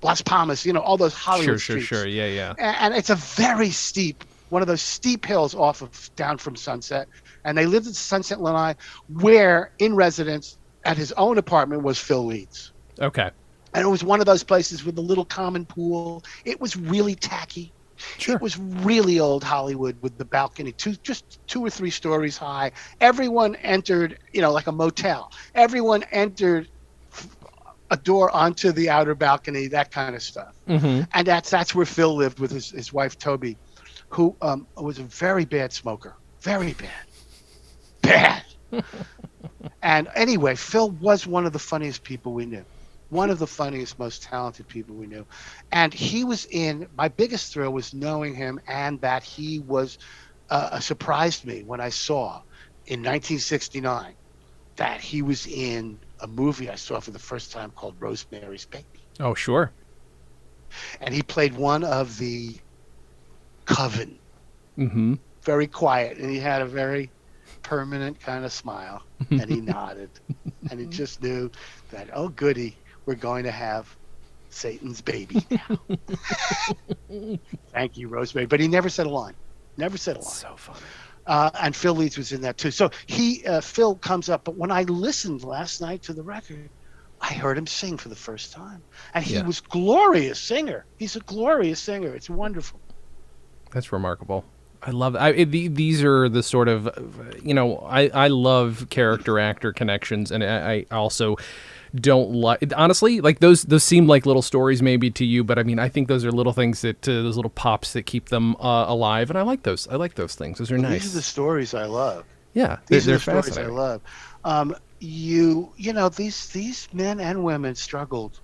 S2: Las Palmas, all those Hollywood
S1: Sure.
S2: streets.
S1: Yeah, yeah.
S2: And it's a very steep, one of those steep hills down from Sunset. And they lived at Sunset Lanai, where in residence at his own apartment was Phil Leeds.
S1: Okay.
S2: And it was one of those places with a little common pool. It was really tacky.
S1: Sure.
S2: It was really old Hollywood with the balcony, just 2 or 3 stories high. Everyone entered, like a motel. Everyone entered a door onto the outer balcony, that kind of stuff.
S1: Mm-hmm.
S2: And that's where Phil lived with his wife, Toby, who was a very bad smoker. Very bad. Bad. And anyway, Phil was one of the funniest people we knew. One of the funniest, most talented people we knew. And he was my biggest thrill was knowing him, and that he was surprised me when I saw in 1969 that he was in a movie I saw for the first time called Rosemary's Baby.
S1: Oh, sure.
S2: And he played one of the coven.
S1: Mm-hmm.
S2: Very quiet, and he had a very permanent kind of smile, and he nodded, and he just knew that, oh goody, we're going to have Satan's baby now. Thank you, Rosemary. But he never said a line. Never said a line.
S1: So funny.
S2: And Phil Leeds was in that too. So Phil comes up, but when I listened last night to the record, I heard him sing for the first time, and he was glorious singer. He's a glorious singer. It's wonderful.
S1: That's remarkable. I love that. These are the sort of, I love character actor connections, and I also don't like, honestly, like those seem like little stories maybe to you, but I mean, I think those are little things those little pops that keep them alive, and I like those. I like those things. Those are nice.
S2: These are the stories I love.
S1: Yeah,
S2: these
S1: they're
S2: are the stories I
S1: fascinating.
S2: love. These men and women struggled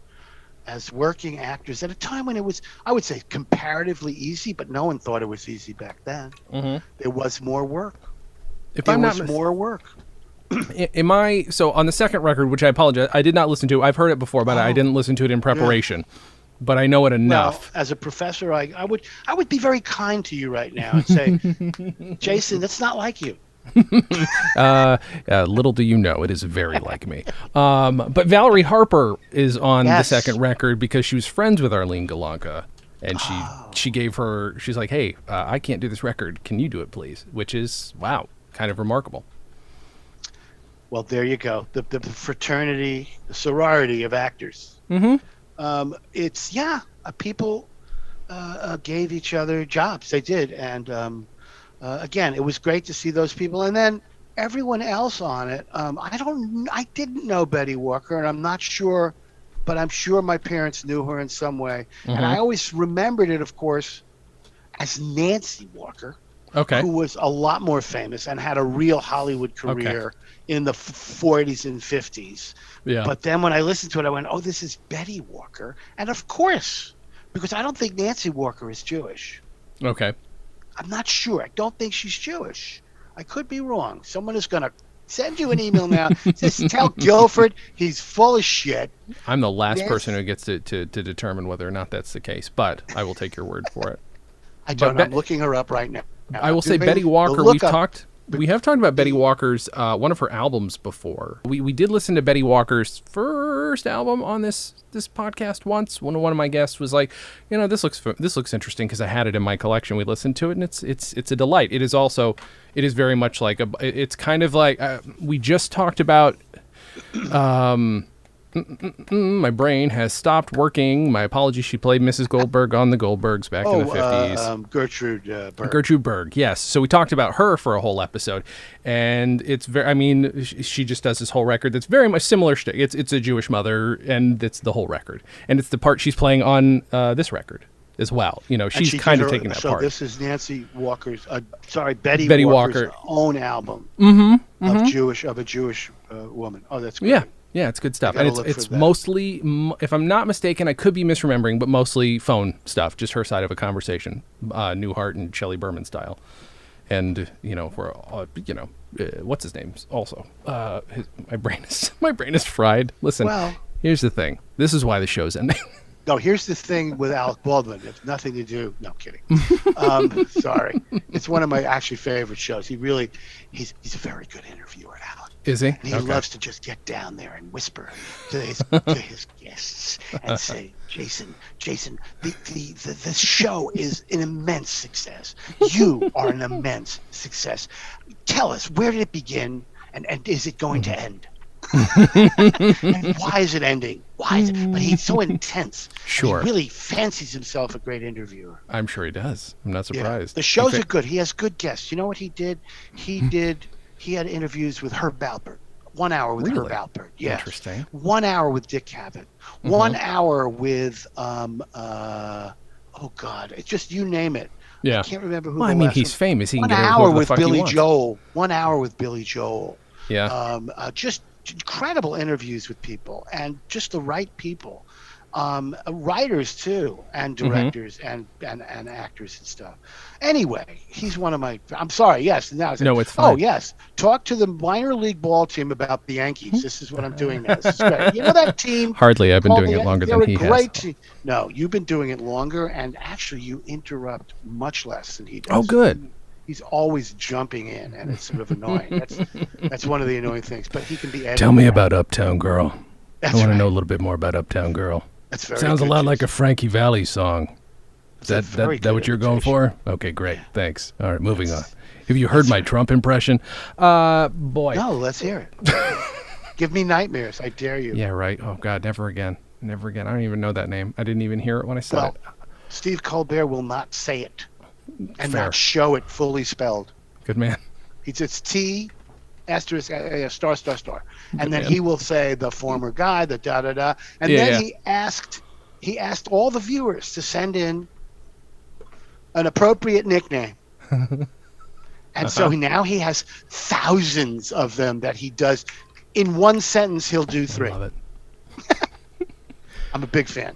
S2: as working actors at a time when it was, I would say, comparatively easy, but no one thought it was easy back then.
S1: Mm-hmm.
S2: There was more work.
S1: More
S2: work.
S1: Am I so on the second record, which I apologize, I did not listen to. I've heard it before, but I didn't listen to it in preparation. But I know it enough.
S2: Well, as a professor, I would be very kind to you right now and say, Jason, that's not like you.
S1: Little do you know, it is very like me. But Valerie Harper is on the second record because she was friends with Arlene Galanka, and she's like, hey, I can't do this record. Can you do it, please? which is, wow, kind of remarkable.
S2: Well, there you go. The fraternity, the sorority of actors.
S1: Mm-hmm.
S2: People gave each other jobs. They did. And again, it was great to see those people. And then everyone else on it, I didn't know Betty Walker, and I'm not sure, but I'm sure my parents knew her in some way. And I always remembered it, of course, as Nancy Walker, who was a lot more famous and had a real Hollywood career in the 40s and 50s. Yeah. But then when I listened to it, I went, oh, this is Betty Walker. And of course, because I don't think Nancy Walker is Jewish.
S1: Okay.
S2: I'm not sure. I don't think she's Jewish. I could be wrong. Someone is going to send you an email now. Just tell Gilford he's full of shit.
S1: I'm the last person who gets to determine whether or not that's the case, but I will take your word for it.
S2: I don't know. I'm looking her up right now.
S1: I will say Betty Walker, we have talked about Betty Walker's, one of her albums before. We did listen to Betty Walker's first album on this podcast once. One of my guests was like, this looks interesting because I had it in my collection. We listened to it, and it's a delight. It is very much like it's kind of like we just talked about. My brain has stopped working. My apologies. She played Mrs. Goldberg on the Goldbergs back in the 50s.
S2: Gertrude Berg.
S1: Gertrude Berg, yes. So we talked about her for a whole episode, and it's very. She just does this whole record that's very much similar. It's a Jewish mother, and it's the whole record, and it's the part she's playing on this record as well. She's kind of taking that part.
S2: So this is Nancy Walker's. Betty Walker's own album of a Jewish woman. Oh, that's great.
S1: Yeah. Yeah, it's good stuff. And it's mostly, if I'm not mistaken, I could be misremembering, but mostly phone stuff, just her side of a conversation, Newhart and Shelley Berman style. And, what's his name also? My brain is fried. Listen, here's the thing. This is why the show's ending.
S2: No, here's the thing with Alec Baldwin. It's nothing to do. No, I'm kidding. Sorry. It's one of my actually favorite shows. He's a very good interviewer, Alec.
S1: Is he?
S2: And he loves to just get down there and whisper to his guests and say, Jason, the show is an immense success. You are an immense success. Tell us, where did it begin and is it going to end? And why is it ending? Why is it? But he's so intense.
S1: Sure.
S2: He really fancies himself a great interviewer.
S1: I'm sure he does. I'm not surprised.
S2: Yeah. The shows are good. He has good guests. You know what he did? He had interviews with Herb Alpert. 1 hour with Herb Alpert. Yes.
S1: Interesting.
S2: 1 hour with Dick Cavett. 1 hour with oh God, it's just you name it.
S1: Yeah.
S2: I can't remember who.
S1: Well, I mean, he's famous. He can get
S2: 1 hour with Billy Joel. 1 hour with Billy Joel.
S1: Yeah.
S2: Just incredible interviews with people, and just the right people. Writers too, and directors, and actors and stuff. Anyway, he's one of my. I'm sorry. Yes. Now
S1: no, it's fine.
S2: Oh yes. Talk to the minor league ball team about the Yankees. This is what I'm doing now. This is great. You know that team?
S1: Hardly. I've been doing it longer than he has.
S2: Great team. No, you've been doing it longer, and actually, you interrupt much less than he does.
S1: Oh, good.
S2: He's always jumping in, and it's sort of annoying. That's one of the annoying things. But he can be edited.
S1: Tell me about Uptown Girl. I want to know a little bit more about Uptown Girl.
S2: That's very
S1: Sounds
S2: good,
S1: a lot
S2: Jason.
S1: like a Frankie Valli song. Is that what you're going for? Okay, great. Yeah. Thanks. All right, moving on. Have you heard my Trump impression? Boy.
S2: No, let's hear it. Give me nightmares. I dare you.
S1: Yeah, right. Oh, God, never again. Never again. I don't even know that name. I didn't even hear it when I said it.
S2: Steve Colbert will not say it and not show it fully spelled.
S1: Good man.
S2: He says T asterisk star star star, and then he will say the former guy, the da da da, and then he asked all the viewers to send in an appropriate nickname, and so now he has thousands of them that he does in one sentence. He'll do 3.
S1: I love it.
S2: I'm a big fan.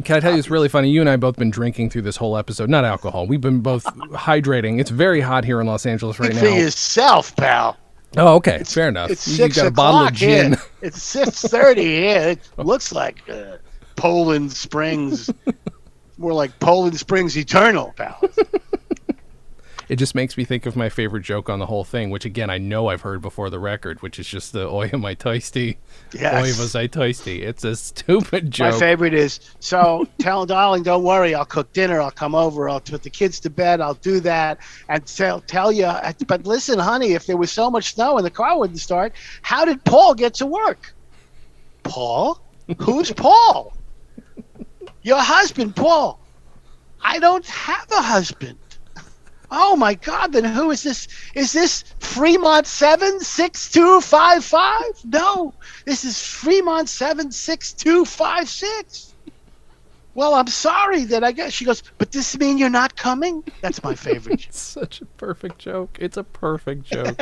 S1: Can I tell you, it's really funny. You and I have both been drinking through this whole episode. Not alcohol. We've been both hydrating. It's very hot here in Los Angeles right now.
S2: For yourself, pal.
S1: Oh, okay. Fair enough.
S2: It's
S1: you
S2: 6
S1: got a bottle of gin.
S2: Here. It's 6:30 here. It looks like Poland Springs. More like Poland Springs Eternal, pal.
S1: It just makes me think of my favorite joke on the whole thing, which, again, I know I've heard before the record, which is just the Oi am I toasty?
S2: Yes.
S1: Oi was I toasty. It's a stupid joke.
S2: My favorite is, so tell darling, don't worry, I'll cook dinner, I'll come over, I'll put the kids to bed, I'll do that, and tell you, but listen, honey, if there was so much snow and the car wouldn't start, how did Paul get to work? Paul? Who's Paul? Your husband, Paul. I don't have a husband. Oh my God! Then who is this? Is this Fremont 76255? No, this is Fremont 76256. Well, I'm sorry that I guess she goes, but does this mean you're not coming? That's my favorite.
S1: It's such a perfect joke. It's a perfect joke.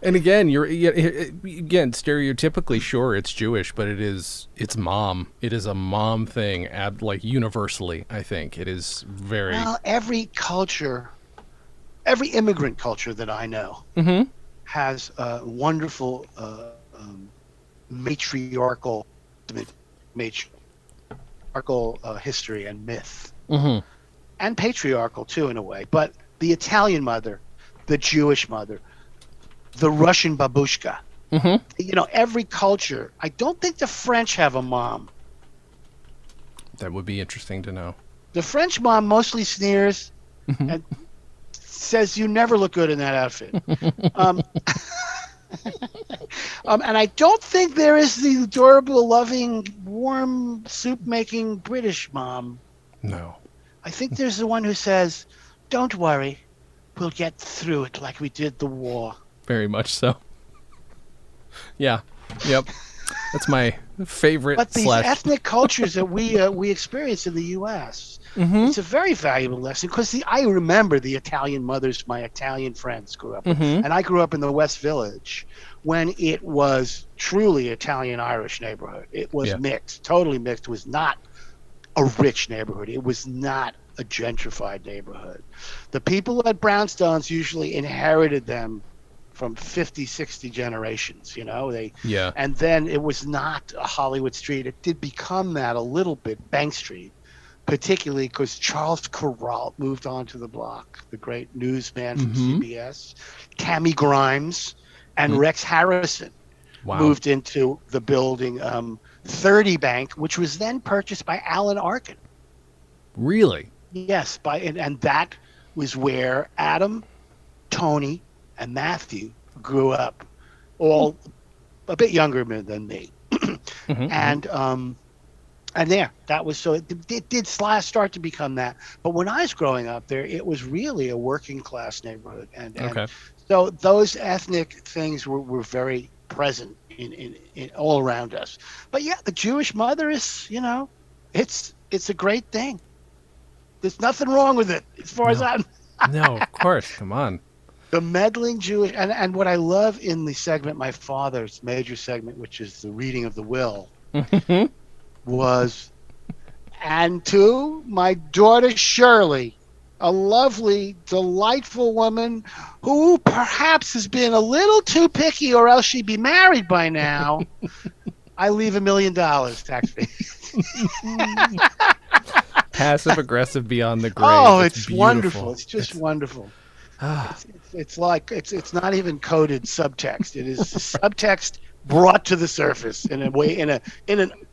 S1: And again, again stereotypically, sure, it's Jewish, but it's mom. It is a mom thing, like universally. I think it is very.
S2: Well, every culture, every immigrant culture that I know has a wonderful matriarchal history and myth, and patriarchal too in a way. But the Italian mother, the Jewish mother, the Russian babushka. You know, every culture. I don't think the French have a mom.
S1: That would be interesting to know.
S2: The French mom mostly sneers and says, "You never look good in that outfit." And I don't think there is the adorable, loving, warm, soup-making British mom.
S1: No.
S2: I think there's the one who says, "Don't worry, we'll get through it like we did the war."
S1: Very much so. Yeah. Yep. That's my favorite.
S2: But these ethnic cultures that we experience in the U.S., it's a very valuable lesson because I remember the Italian mothers my Italian friends grew up with. And I grew up in the West Village when it was truly Italian-Irish neighborhood. It was mixed, totally mixed. It was not a rich neighborhood. It was not a gentrified neighborhood. The people at brownstones usually inherited them from 50, 60 generations, you know, and then it was not a Hollywood street. It did become that a little bit, Bank Street, particularly because Charles Kuralt moved onto the block, the great newsman from CBS. Tammy Grimes and Rex Harrison moved into the building 30 Bank, which was then purchased by Alan Arkin.
S1: Really?
S2: Yes, and that was where Adam, Tony, and Matthew grew up, all a bit younger than me. And that was, so it did start to become that. But when I was growing up there, it was really a working class neighborhood. And so those ethnic things were very present in all around us. But yeah, the Jewish mother is, you know, it's a great thing. There's nothing wrong with it as far as I'm.
S1: No, of course. Come on.
S2: The meddling Jewish, and what I love in the segment, my father's major segment, which is the reading of the will, was, and to my daughter Shirley, a lovely, delightful woman who perhaps has been a little too picky or else she'd be married by now, I leave $1 million tax-free.
S1: Passive aggressive beyond the grave.
S2: Oh, it's wonderful. It's just wonderful. It's like it's not even coded subtext. It is subtext brought to the surface in a way, in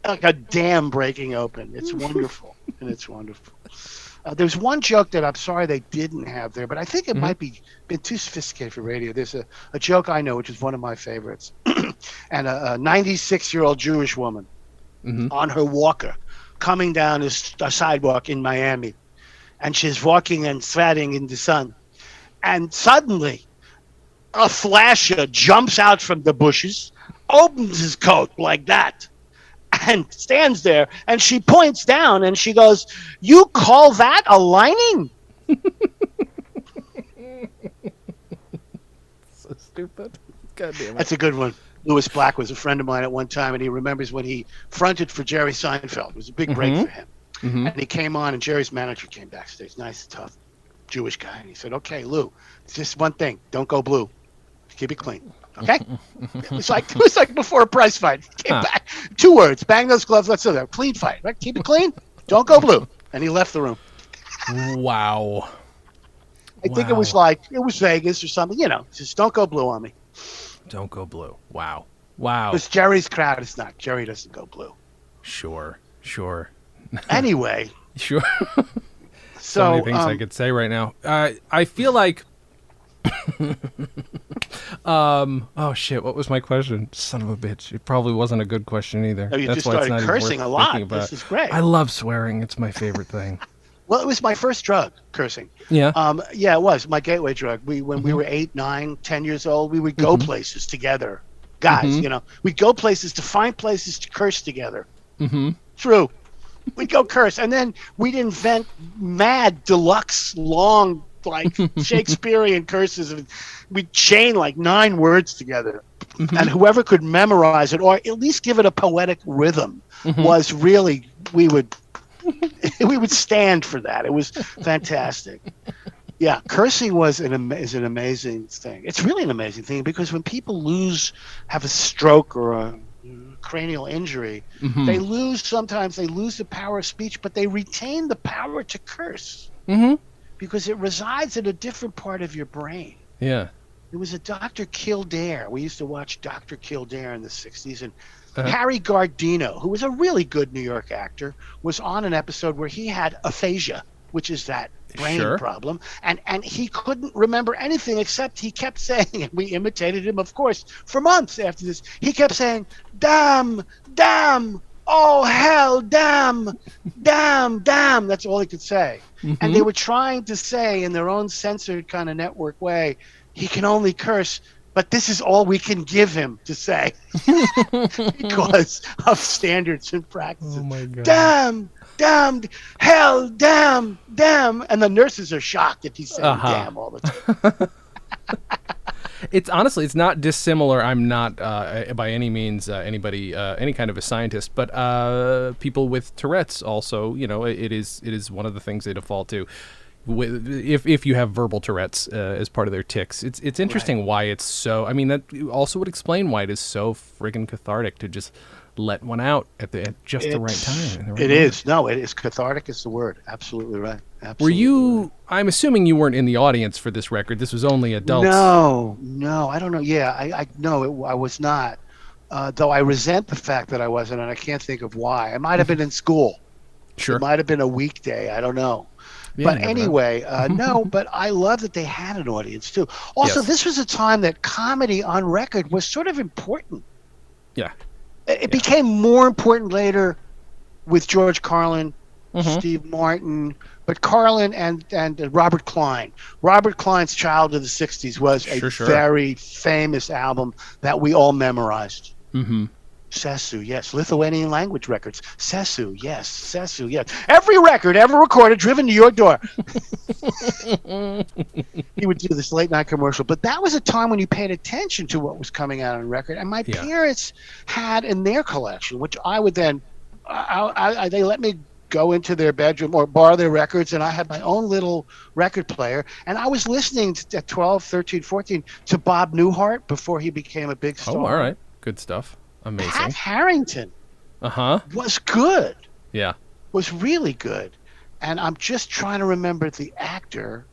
S2: like a dam breaking open. It's wonderful, and it's wonderful. There's one joke that I'm sorry they didn't have there, but I think it might be been too sophisticated for radio. There's a joke I know, which is one of my favorites, and a 96-year-old Jewish woman on her walker coming down a sidewalk in Miami, and she's walking and sweating in the sun. And suddenly, a flasher jumps out from the bushes, opens his coat like that, and stands there. And she points down and she goes, "You call that a lining?"
S1: So stupid. God damn it.
S2: That's a good one. Louis Black was a friend of mine at one time, and he remembers when he fronted for Jerry Seinfeld. It was a big break for him. And he came on, and Jerry's manager came backstage. Nice, tough Jewish guy. And he said, "Okay, Lou, it's just one thing. Don't go blue. Keep it clean. Okay?" It was like before a prize fight. Came back. 2 words. Bang those gloves. Let's do that. Clean fight. Right? Keep it clean. Don't go blue. And he left the room.
S1: Wow.
S2: I think it was Vegas or something. You know, just don't go blue on me.
S1: Don't go blue. Wow. Wow.
S2: Because Jerry's crowd is not. Jerry doesn't go blue.
S1: Sure.
S2: Anyway.
S1: Sure. So many things I could say right now. I feel like oh shit, what was my question? Son of a bitch. It probably wasn't a good question either.
S2: No, you
S1: That's
S2: just
S1: why
S2: started
S1: it's not
S2: cursing
S1: even
S2: a
S1: worth
S2: lot.
S1: thinking about.
S2: This is great.
S1: I love swearing. It's my favorite thing.
S2: Well, it was my first drug, cursing.
S1: Yeah.
S2: Yeah, it was my gateway drug. When we were 8, 9, 10 years old, we would go places together. Guys, we'd go places to find places to curse together. True. We'd go curse. And then we'd invent mad, deluxe, long, like Shakespearean curses. We'd chain like 9 words together. And whoever could memorize it or at least give it a poetic rhythm was really, we would stand for that. It was fantastic. Yeah, cursing is an amazing thing. It's really an amazing thing because when people have a stroke or a cranial injury, sometimes they lose the power of speech, but they retain the power to curse because it resides in a different part of your brain.
S1: Yeah.
S2: It was a Dr. Kildare. We used to watch Dr. Kildare in the 60s, and Harry Gardino, who was a really good New York actor, was on an episode where he had aphasia, which is that brain problem, and he couldn't remember anything except he kept saying, and we imitated him, of course, for months after this. He kept saying, damn, damn, oh, hell, damn, damn, damn. That's all he could say. And they were trying to say in their own censored kind of network way, he can only curse, but this is all we can give him to say because of standards and practices.
S1: Oh my God.
S2: Damn, damn, hell, damn, damn. And the nurses are shocked if he's saying damn all the time.
S1: It's honestly, it's not dissimilar. I'm not by any means any kind of a scientist, but people with Tourette's also, it is one of the things they default to. If you have verbal Tourette's as part of their tics, it's interesting why it's so. I mean, that also would explain why it is so friggin' cathartic to just let one out at just the right time.
S2: It is. No, it is cathartic. Is the word. Absolutely right. Absolutely.
S1: Were you? I'm assuming you weren't in the audience for this record. This was only adults.
S2: No, I don't know. Yeah, I was not. Though I resent the fact that I wasn't, and I can't think of why. I might have been in school.
S1: Sure.
S2: It might have been a weekday. I don't know. Yeah, but anyway, no, but I love that they had an audience too. Also, this was a time that comedy on record was sort of important.
S1: Yeah.
S2: It became more important later with George Carlin, Steve Martin, but Carlin and Robert Klein. Robert Klein's Child of the 60s was a very famous album that we all memorized. Sesu, yes. Lithuanian language records. Sesu, yes. Every record ever recorded driven to your door. He would do this late night commercial. But that was a time when you paid attention to what was coming out on record. And my parents had in their collection, which I would then, they let me go into their bedroom or borrow their records, and I had my own little record player. And I was listening at 12, 13, 14 to Bob Newhart before he became a big star.
S1: Oh, all right. Good stuff. Amazing.
S2: Pat Harrington was good.
S1: Yeah.
S2: Was really good. And I'm just trying to remember the actor.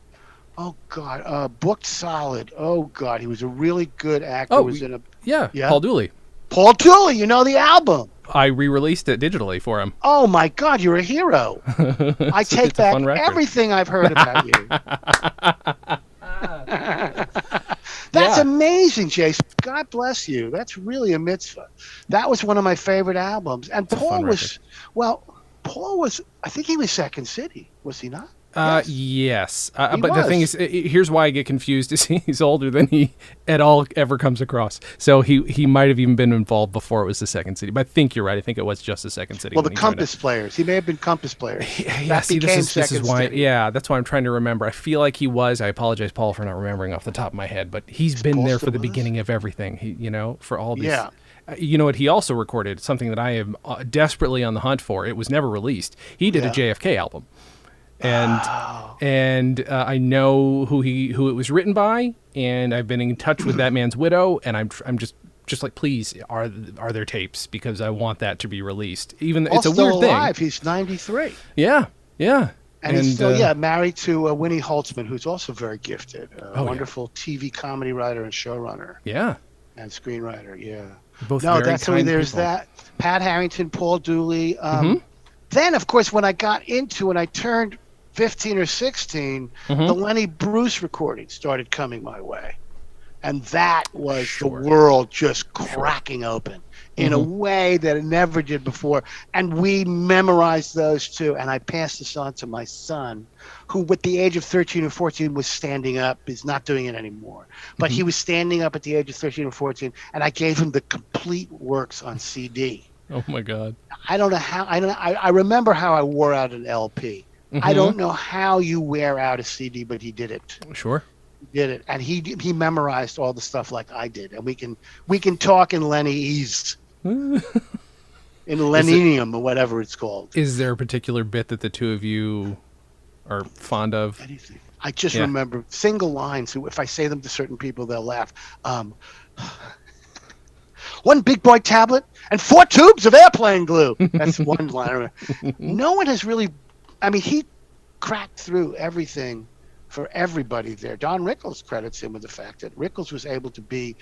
S2: Oh, God. Booked Solid. Oh, God. He was a really good actor.
S1: Yeah, Paul Dooley.
S2: Paul Dooley. You know the album.
S1: I re-released it digitally for him.
S2: Oh, my God. You're a hero. I take back everything I've heard about you. That's amazing, Jason. God bless you. That's really a mitzvah. That was one of my favorite albums. And Paul was, I think he was Second City, was he not?
S1: Yes. But the thing is, here's why I get confused is he's older than he at all ever comes across. So he might have even been involved before it was the Second City. But I think you're right. I think it was just the Second City.
S2: Well, the Compass Players. He may have been Compass Players.
S1: This is why. Yeah, that's why I'm trying to remember. I feel like he was. I apologize, Paul, for not remembering off the top of my head. But he's been there for the beginning of everything. For all these. Yeah. You know what? He also recorded something that I am desperately on the hunt for. It was never released. He did a JFK album. And I know who it was written by, and I've been in touch with that man's widow, and I'm just like, please, are there tapes, because I want that to be released. Even it's a weird thing.
S2: Alive. He's 93.
S1: Yeah.
S2: And he's still married to Winnie Holtzman, who's also very gifted, wonderful TV comedy writer and showrunner.
S1: Yeah.
S2: And screenwriter. Yeah.
S1: Both very
S2: that's
S1: kind
S2: there's
S1: people.
S2: That Pat Harrington, Paul Dooley. Then, of course, when I turned 15 or 16, the Lenny Bruce recordings started coming my way. And that was the
S1: Sure.
S2: world just cracking open in a way that it never did before. And we memorized those too. And I passed this on to my son, who at the age of 13 or 14 was standing up. He's not doing it anymore. But he was standing up at the age of 13 or 14, and I gave him the complete works on CD.
S1: Oh my God.
S2: I don't know how. I remember how I wore out an LP. I don't know how you wear out a CD, but he did it.
S1: Sure.
S2: He did it, and he memorized all the stuff like I did. And we can talk in Lennyese, in Leninium or whatever it's called.
S1: Is there a particular bit that the two of you are fond of?
S2: Anything. I just remember single lines. Who, if I say them to certain people, they'll laugh. One big boy tablet and 4 tubes of airplane glue. That's one line. No one has really. I mean, he cracked through everything for everybody there. Don Rickles credits him with the fact that Rickles was able to be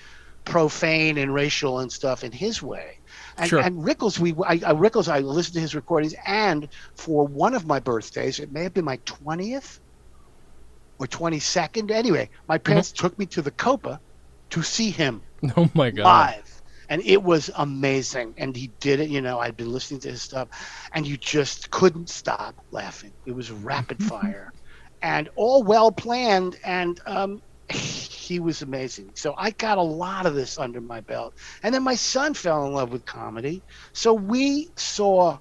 S2: profane and racial and stuff in his way. And, and Rickles, I listened to his recordings, and for one of my birthdays, it may have been my 20th or 22nd. Anyway, my parents took me to the Copa to see him.
S1: Oh my God.
S2: Live. And it was amazing. And he did it, I'd been listening to his stuff, and you just couldn't stop laughing. It was rapid fire and all well planned. And he was amazing. So I got a lot of this under my belt. And then my son fell in love with comedy. So we saw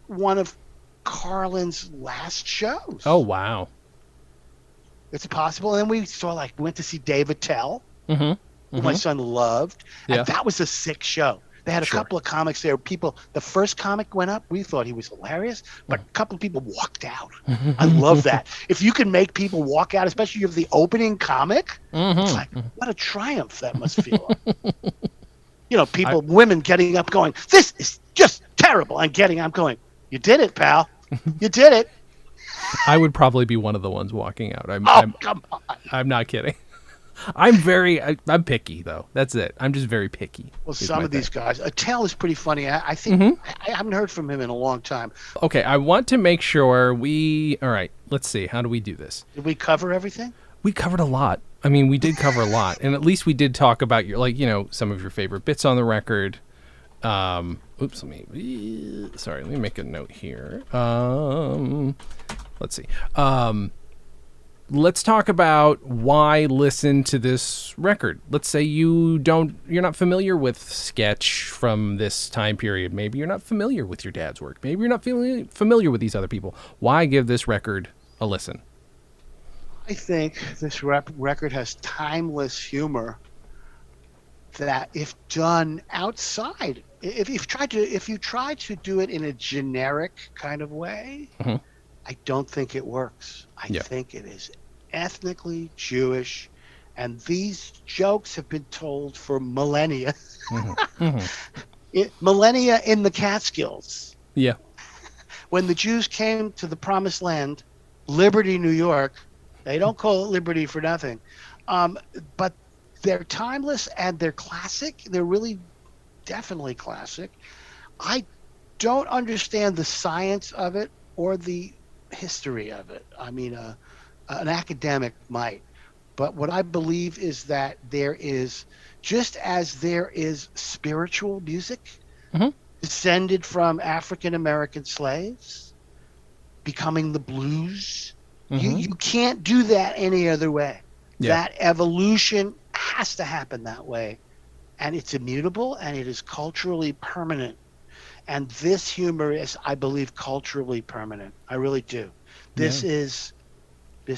S2: one of Carlin's last shows.
S1: Oh, wow.
S2: It's possible. And then we went to see David Tell. Who my son loved, and that was a sick show. They had a couple of comics there. The first comic went up, we thought he was hilarious, but a couple of people walked out. I love that. If you can make people walk out, especially if the opening comic, it's like, what a triumph that must feel like. Women getting up going, this is just terrible, and getting up going, you did it, pal. You did it.
S1: I would probably be one of the ones walking out.
S2: Come on.
S1: I'm not kidding. I'm picky, though. That's it. I'm just very picky.
S2: Well, some of these guys. Attell is pretty funny. I think I haven't heard from him in a long time.
S1: Okay, I want to make sure all right, let's see. How do we do this?
S2: Did we cover everything?
S1: We covered a lot. I mean, we did cover a lot. And at least we did talk about some of your favorite bits on the record. Let me make a note here. Let's see. Let's talk about why listen to this record. Let's say you're not familiar with sketch from this time period. Maybe you're not familiar with your dad's work. Maybe you're not familiar with these other people. Why give this record a listen?
S2: I think this record has timeless humor that, if done outside, if you try to do it in a generic kind of way, I don't think it works. I think it is ethnically Jewish, and these jokes have been told for millennia. Millennia in the Catskills. Yeah. When the Jews came to the Promised Land, Liberty, New York, they don't call it Liberty for nothing. But they're timeless and they're classic. They're really definitely classic. I don't understand the science of it or the history of it. I mean, an academic might, but what I believe is that there is, just as there is spiritual music descended from African American slaves becoming the blues, you can't do that any other way. That evolution has to happen that way, and it's immutable and it is culturally permanent. And this humor is, I believe, culturally permanent. I really do. This is Da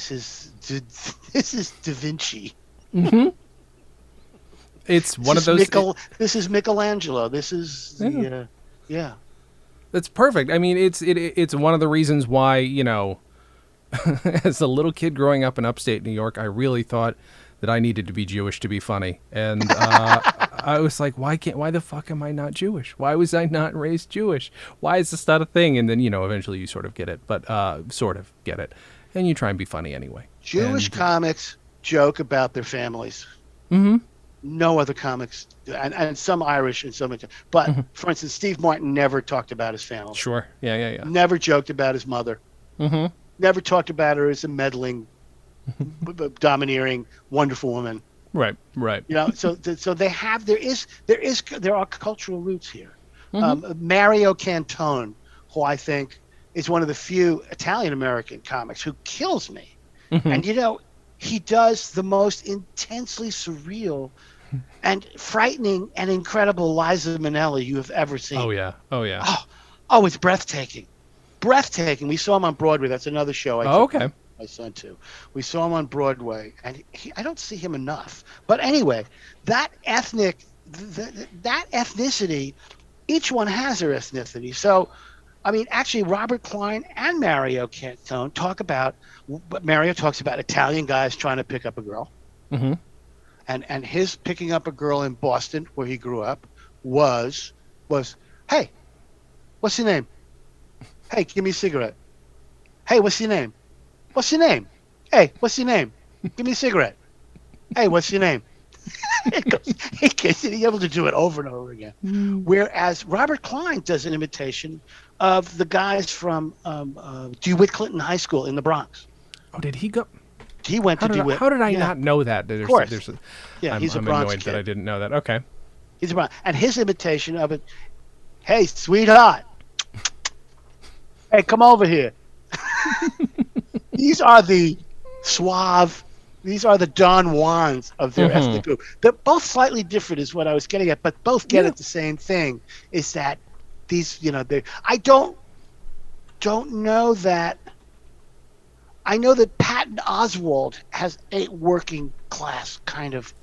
S2: Vinci.
S1: It's one of those.
S2: This is Michelangelo. This is That's
S1: perfect. I mean, it's one of the reasons why, as a little kid growing up in upstate New York, I really thought that I needed to be Jewish to be funny, and I was like, why the fuck am I not Jewish? Why was I not raised Jewish? Why is this not a thing? And then eventually you sort of get it, and you try and be funny anyway.
S2: Jewish comics joke about their families. No other comics, and some Irish and some, but for instance, Steve Martin never talked about his family.
S1: Sure, yeah.
S2: Never joked about his mother. Never talked about her as a meddling, domineering, wonderful woman.
S1: Right. Right.
S2: So they have there are cultural roots here.
S1: Mm-hmm.
S2: Mario Cantone, who I think is one of the few Italian American comics who kills me,
S1: Mm-hmm.
S2: and he does the most intensely surreal and frightening and incredible Liza Minnelli you have ever
S1: Oh
S2: seen.
S1: yeah. Oh yeah.
S2: Oh, it's breathtaking. Breathtaking. We saw him on Broadway. That's another show I
S1: Oh,
S2: took
S1: okay.
S2: my son to. We saw him on Broadway, and I don't see him enough. But anyway, that that ethnicity, each one has their ethnicity. So, I mean, actually, Robert Klein and Mario Cantone talk about. But Mario talks about Italian guys trying to pick up a girl,
S1: Mm-hmm.
S2: and his picking up a girl in Boston, where he grew up, was hey, what's your name? Hey, give me a cigarette. Hey, what's your name? What's your name? Hey, what's your name? Give me a cigarette. Hey, what's your name? He gets able to do it over and over again. Whereas Robert Klein does an imitation of the guys from DeWitt Clinton High School in the Bronx.
S1: Oh, did he go?
S2: He went to DeWitt.
S1: How did I
S2: Yeah,
S1: not know that?
S2: of course.
S1: I'm
S2: He's a Bronx
S1: annoyed
S2: kid.
S1: that I didn't know that. Okay.
S2: He's a Bronx, and his imitation of it. Hey, sweetheart. Hey, come over here. These are the suave. These are the Don Juans of their ethnic group. They're both slightly different, is what I was getting at, but both get at the same thing. Is that these? I don't know that. I know that Patton Oswalt has a working class kind of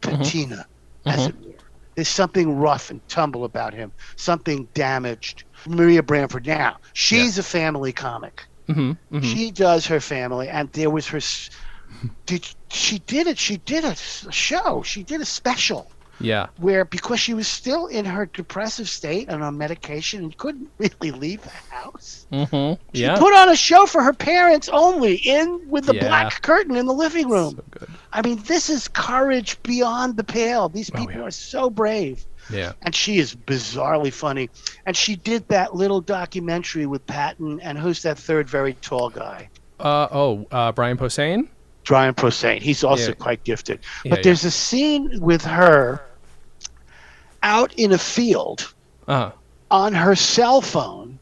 S2: patina, as it were. There's something rough and tumble about him, something damaged. Maria Bamford now, she's a family comic. She does her family, and there was her. She did it. She did a show. She did a special.
S1: Yeah.
S2: Where because she was still in her depressive state and on medication and couldn't really leave the house. She put on a show for her parents only, with the black curtain in the living room.
S1: So good.
S2: I mean, this is courage beyond the pale. These people are so brave.
S1: Yeah.
S2: And she is bizarrely funny. And she did that little documentary with Patton, and who's that third very tall guy?
S1: Brian Posehn?
S2: Brian Posehn. He's also quite gifted. But there's a scene with her out in a field on her cell phone,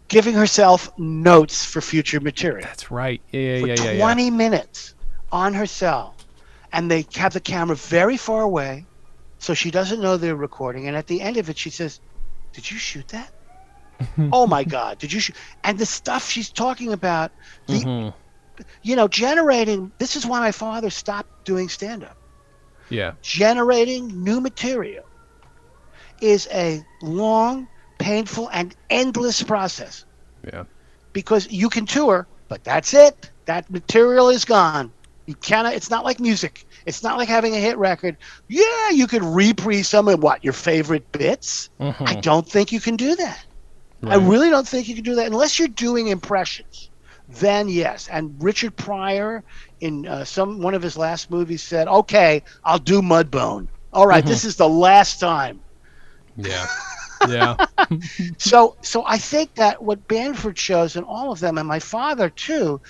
S2: giving herself notes for future material.
S1: That's right.
S2: For 20 minutes on her cell. And they have the camera very far away, so she doesn't know they're recording. And at the end of it, she says, "Did you shoot that?" Oh, my God. Did you shoot? And the stuff she's talking about, generating. This is why my father stopped doing stand-up.
S1: Yeah.
S2: Generating new material is a long, painful, and endless process.
S1: Yeah.
S2: Because you can tour, but that's it. That material is gone. You cannot. It's not like music. It's not like having a hit record. Yeah, you could reprise some of your favorite bits. I don't think you can do that. Right. I really don't think you can do that unless you're doing impressions. Then yes. And Richard Pryor in one of his last movies said, "Okay, I'll do Mudbone. All right, this is the last time."
S1: Yeah. Yeah.
S2: So I think that what Bamford shows and all of them, and my father too,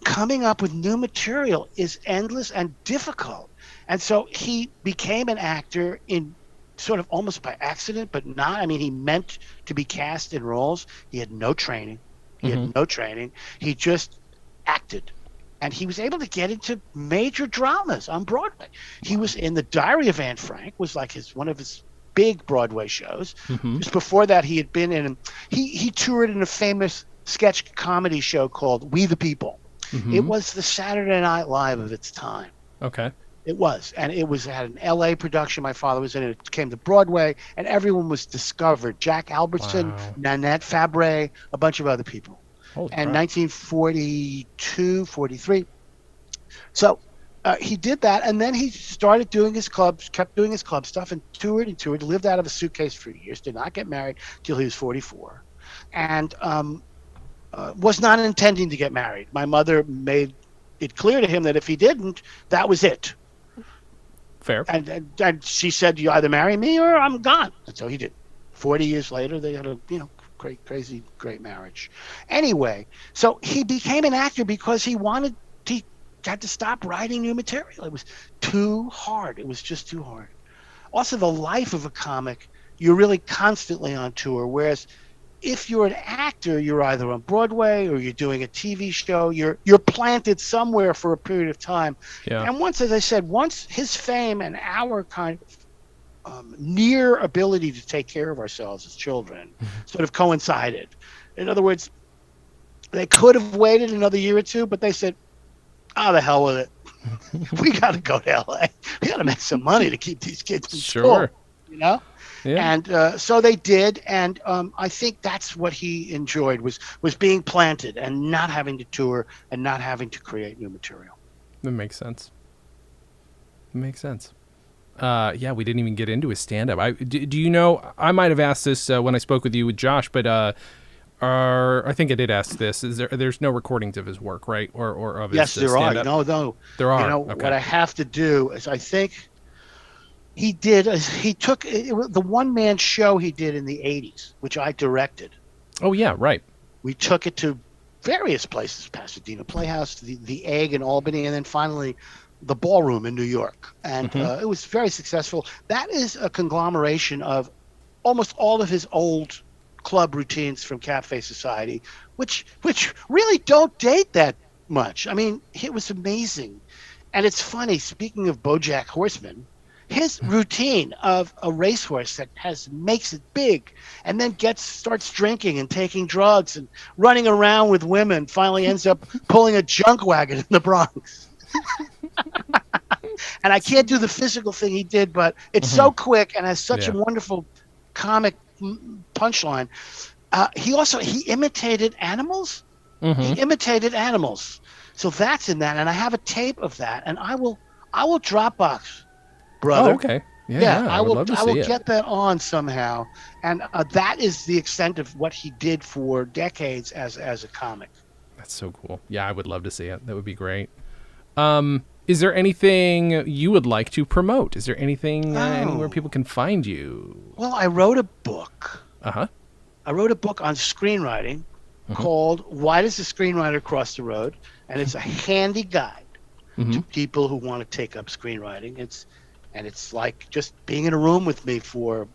S2: coming up with new material is endless and difficult. And so he became an actor in sort of almost by accident, but not. I mean, he meant to be cast in roles. He had no training. He just acted. And he was able to get into major dramas on Broadway. He was in The Diary of Anne Frank, was like one of his big Broadway shows. Just before that, he had been in. He toured in a famous sketch comedy show called We the People. It was the Saturday Night Live of its time.
S1: Okay.
S2: It was, and it had an L.A. production. My father was in it. It came to Broadway, and everyone was discovered. Jack Albertson, Nanette Fabray, a bunch of other people. And 1942, 43. So he did that, and then he started doing his clubs, kept doing his club stuff, and toured, lived out of a suitcase for years, did not get married till he was 44. And was not intending to get married. My mother made it clear to him that if he didn't, that was it.
S1: Fair.
S2: And she said, "You either marry me or I'm gone." And so he did. 40 years later, they had a crazy great marriage. Anyway, so he became an actor because he wanted had to stop writing new material. It was too hard. It was just too hard. Also, the life of a comic, you're really constantly on tour, whereas if you're an actor, you're either on Broadway or you're doing a TV show. You're planted somewhere for a period of time.
S1: Yeah.
S2: And once, as I said, once his fame and our kind of near ability to take care of ourselves as children sort of coincided. In other words, they could have waited another year or two, but they said, "Oh, the hell with it. We got to go to L.A. We got to make some money to keep these kids in school." You know? Yeah. And so they did, and I think that's what he enjoyed was being planted and not having to tour and not having to create new material.
S1: That makes sense. Yeah, we didn't even get into his stand-up. Do you know, I might have asked this when I spoke with you with Josh, but I think I did ask this. There's no recordings of his work, right? Or of his
S2: Yes, there
S1: stand-up?
S2: are. No.
S1: There are.
S2: You know,
S1: okay.
S2: What I have to do is I think he took the one-man show he did in the 80s, which I directed.
S1: Oh, yeah, right.
S2: We took it to various places, Pasadena Playhouse, the Egg in Albany, and then finally the Ballroom in New York. And it was very successful. That is a conglomeration of almost all of his old club routines from Cafe Society, which really don't date that much. I mean, it was amazing. And it's funny, speaking of BoJack Horseman, his routine of a racehorse that makes it big and then starts drinking and taking drugs and running around with women, finally ends up pulling a junk wagon in the Bronx. And I can't do the physical thing he did, but it's so quick and has such a wonderful comic punchline. He imitated animals. He imitated animals. So that's in that, and I have a tape of that, and I will Dropbox, brother.
S1: Oh, okay. Yeah,
S2: I will
S1: get
S2: it. That on somehow, and that is the extent of what he did for decades as a comic.
S1: That's so cool. Yeah, I would love to see it. That would be great. Is there anything you would like to promote? Is there anything anywhere people can find you?
S2: Well, I wrote a book.
S1: Uh-huh.
S2: I wrote a book on screenwriting called "Why Does the Screenwriter Cross the Road?" And it's a handy guide to people who want to take up screenwriting. It's like just being in a room with me for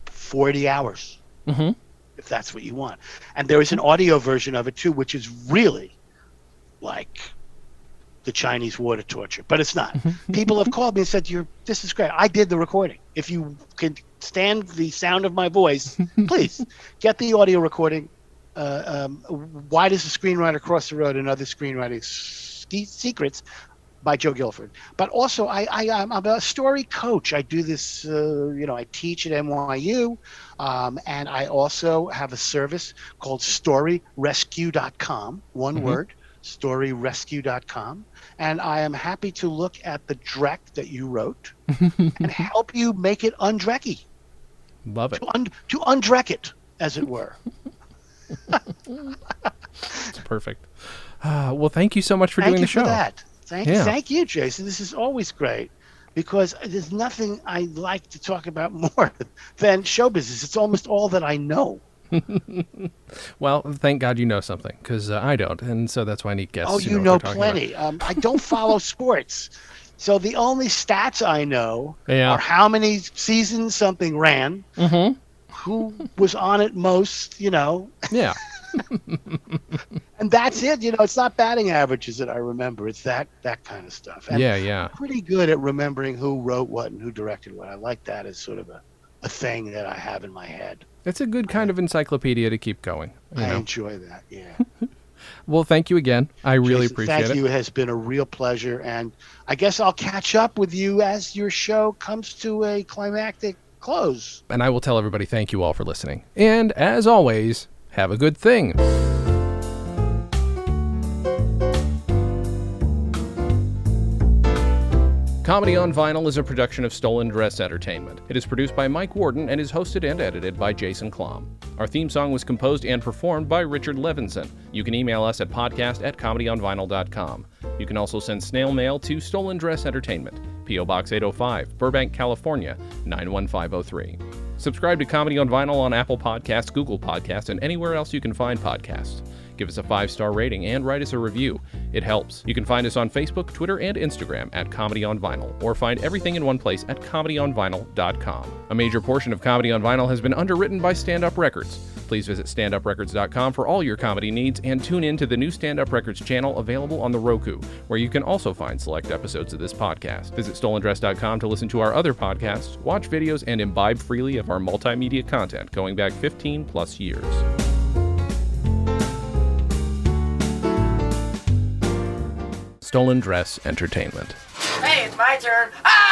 S2: 40 hours, if that's what you want. And there is an audio version of it too, which is really like the Chinese water torture, but it's not. People have called me and said, "This is great. I did the recording. If you can stand the sound of my voice, please get the audio recording. Why Does the Screenwriter Cross the Road and Other Screenwriting Secrets" by Joe Gilford. But also, I'm a story coach. I do this, I teach at NYU, and I also have a service called StoryRescue.com, one word, StoryRescue.com. And I am happy to look at the dreck that you wrote and help you make it undrecky.
S1: Love it.
S2: To undreck it, as it were.
S1: It's perfect. Well, thank you so much for doing the show.
S2: Thank you, Jason. This is always great because there's nothing I like to talk about more than show business. It's almost all that I know.
S1: Well, thank God you know something, because I don't, and so that's why I need guests.
S2: Oh, you know plenty. I don't follow sports, so the only stats I know are how many seasons something ran, who was on it most,
S1: Yeah.
S2: And that's it. It's not batting averages that I remember. It's that kind of stuff. And
S1: yeah.
S2: I'm pretty good at remembering who wrote what and who directed what. I like that as sort of a thing that I have in my head.
S1: It's a good kind of encyclopedia to keep going.
S2: I enjoy that, yeah.
S1: Well, thank you again. I really appreciate it.
S2: Thank you. It has been a real pleasure. And I guess I'll catch up with you as your show comes to a climactic close.
S1: And I will tell everybody thank you all for listening. And as always, have a good thing. Comedy on Vinyl is a production of StolenDress Entertainment. It is produced by Mike Warden and is hosted and edited by Jason Klom. Our theme song was composed and performed by Richard Levinson. You can email us at podcast@comedyonvinyl.com. You can also send snail mail to StolenDress Entertainment, P.O. Box 805, Burbank, California, 91503. Subscribe to Comedy on Vinyl on Apple Podcasts, Google Podcasts, and anywhere else you can find podcasts. Give us a 5-star rating and write us a review. It helps. You can find us on Facebook, Twitter, and Instagram at Comedy on Vinyl, or find everything in one place at comedyonvinyl.com. A major portion of Comedy on Vinyl has been underwritten by Stand Up Records. Please visit standuprecords.com for all your comedy needs and tune in to the new Stand Up Records channel available on the Roku, where you can also find select episodes of this podcast. Visit StolenDress.com to listen to our other podcasts, watch videos, and imbibe freely of our multimedia content going back 15 plus years. StolenDress Entertainment.
S3: Hey, it's my turn. Ah!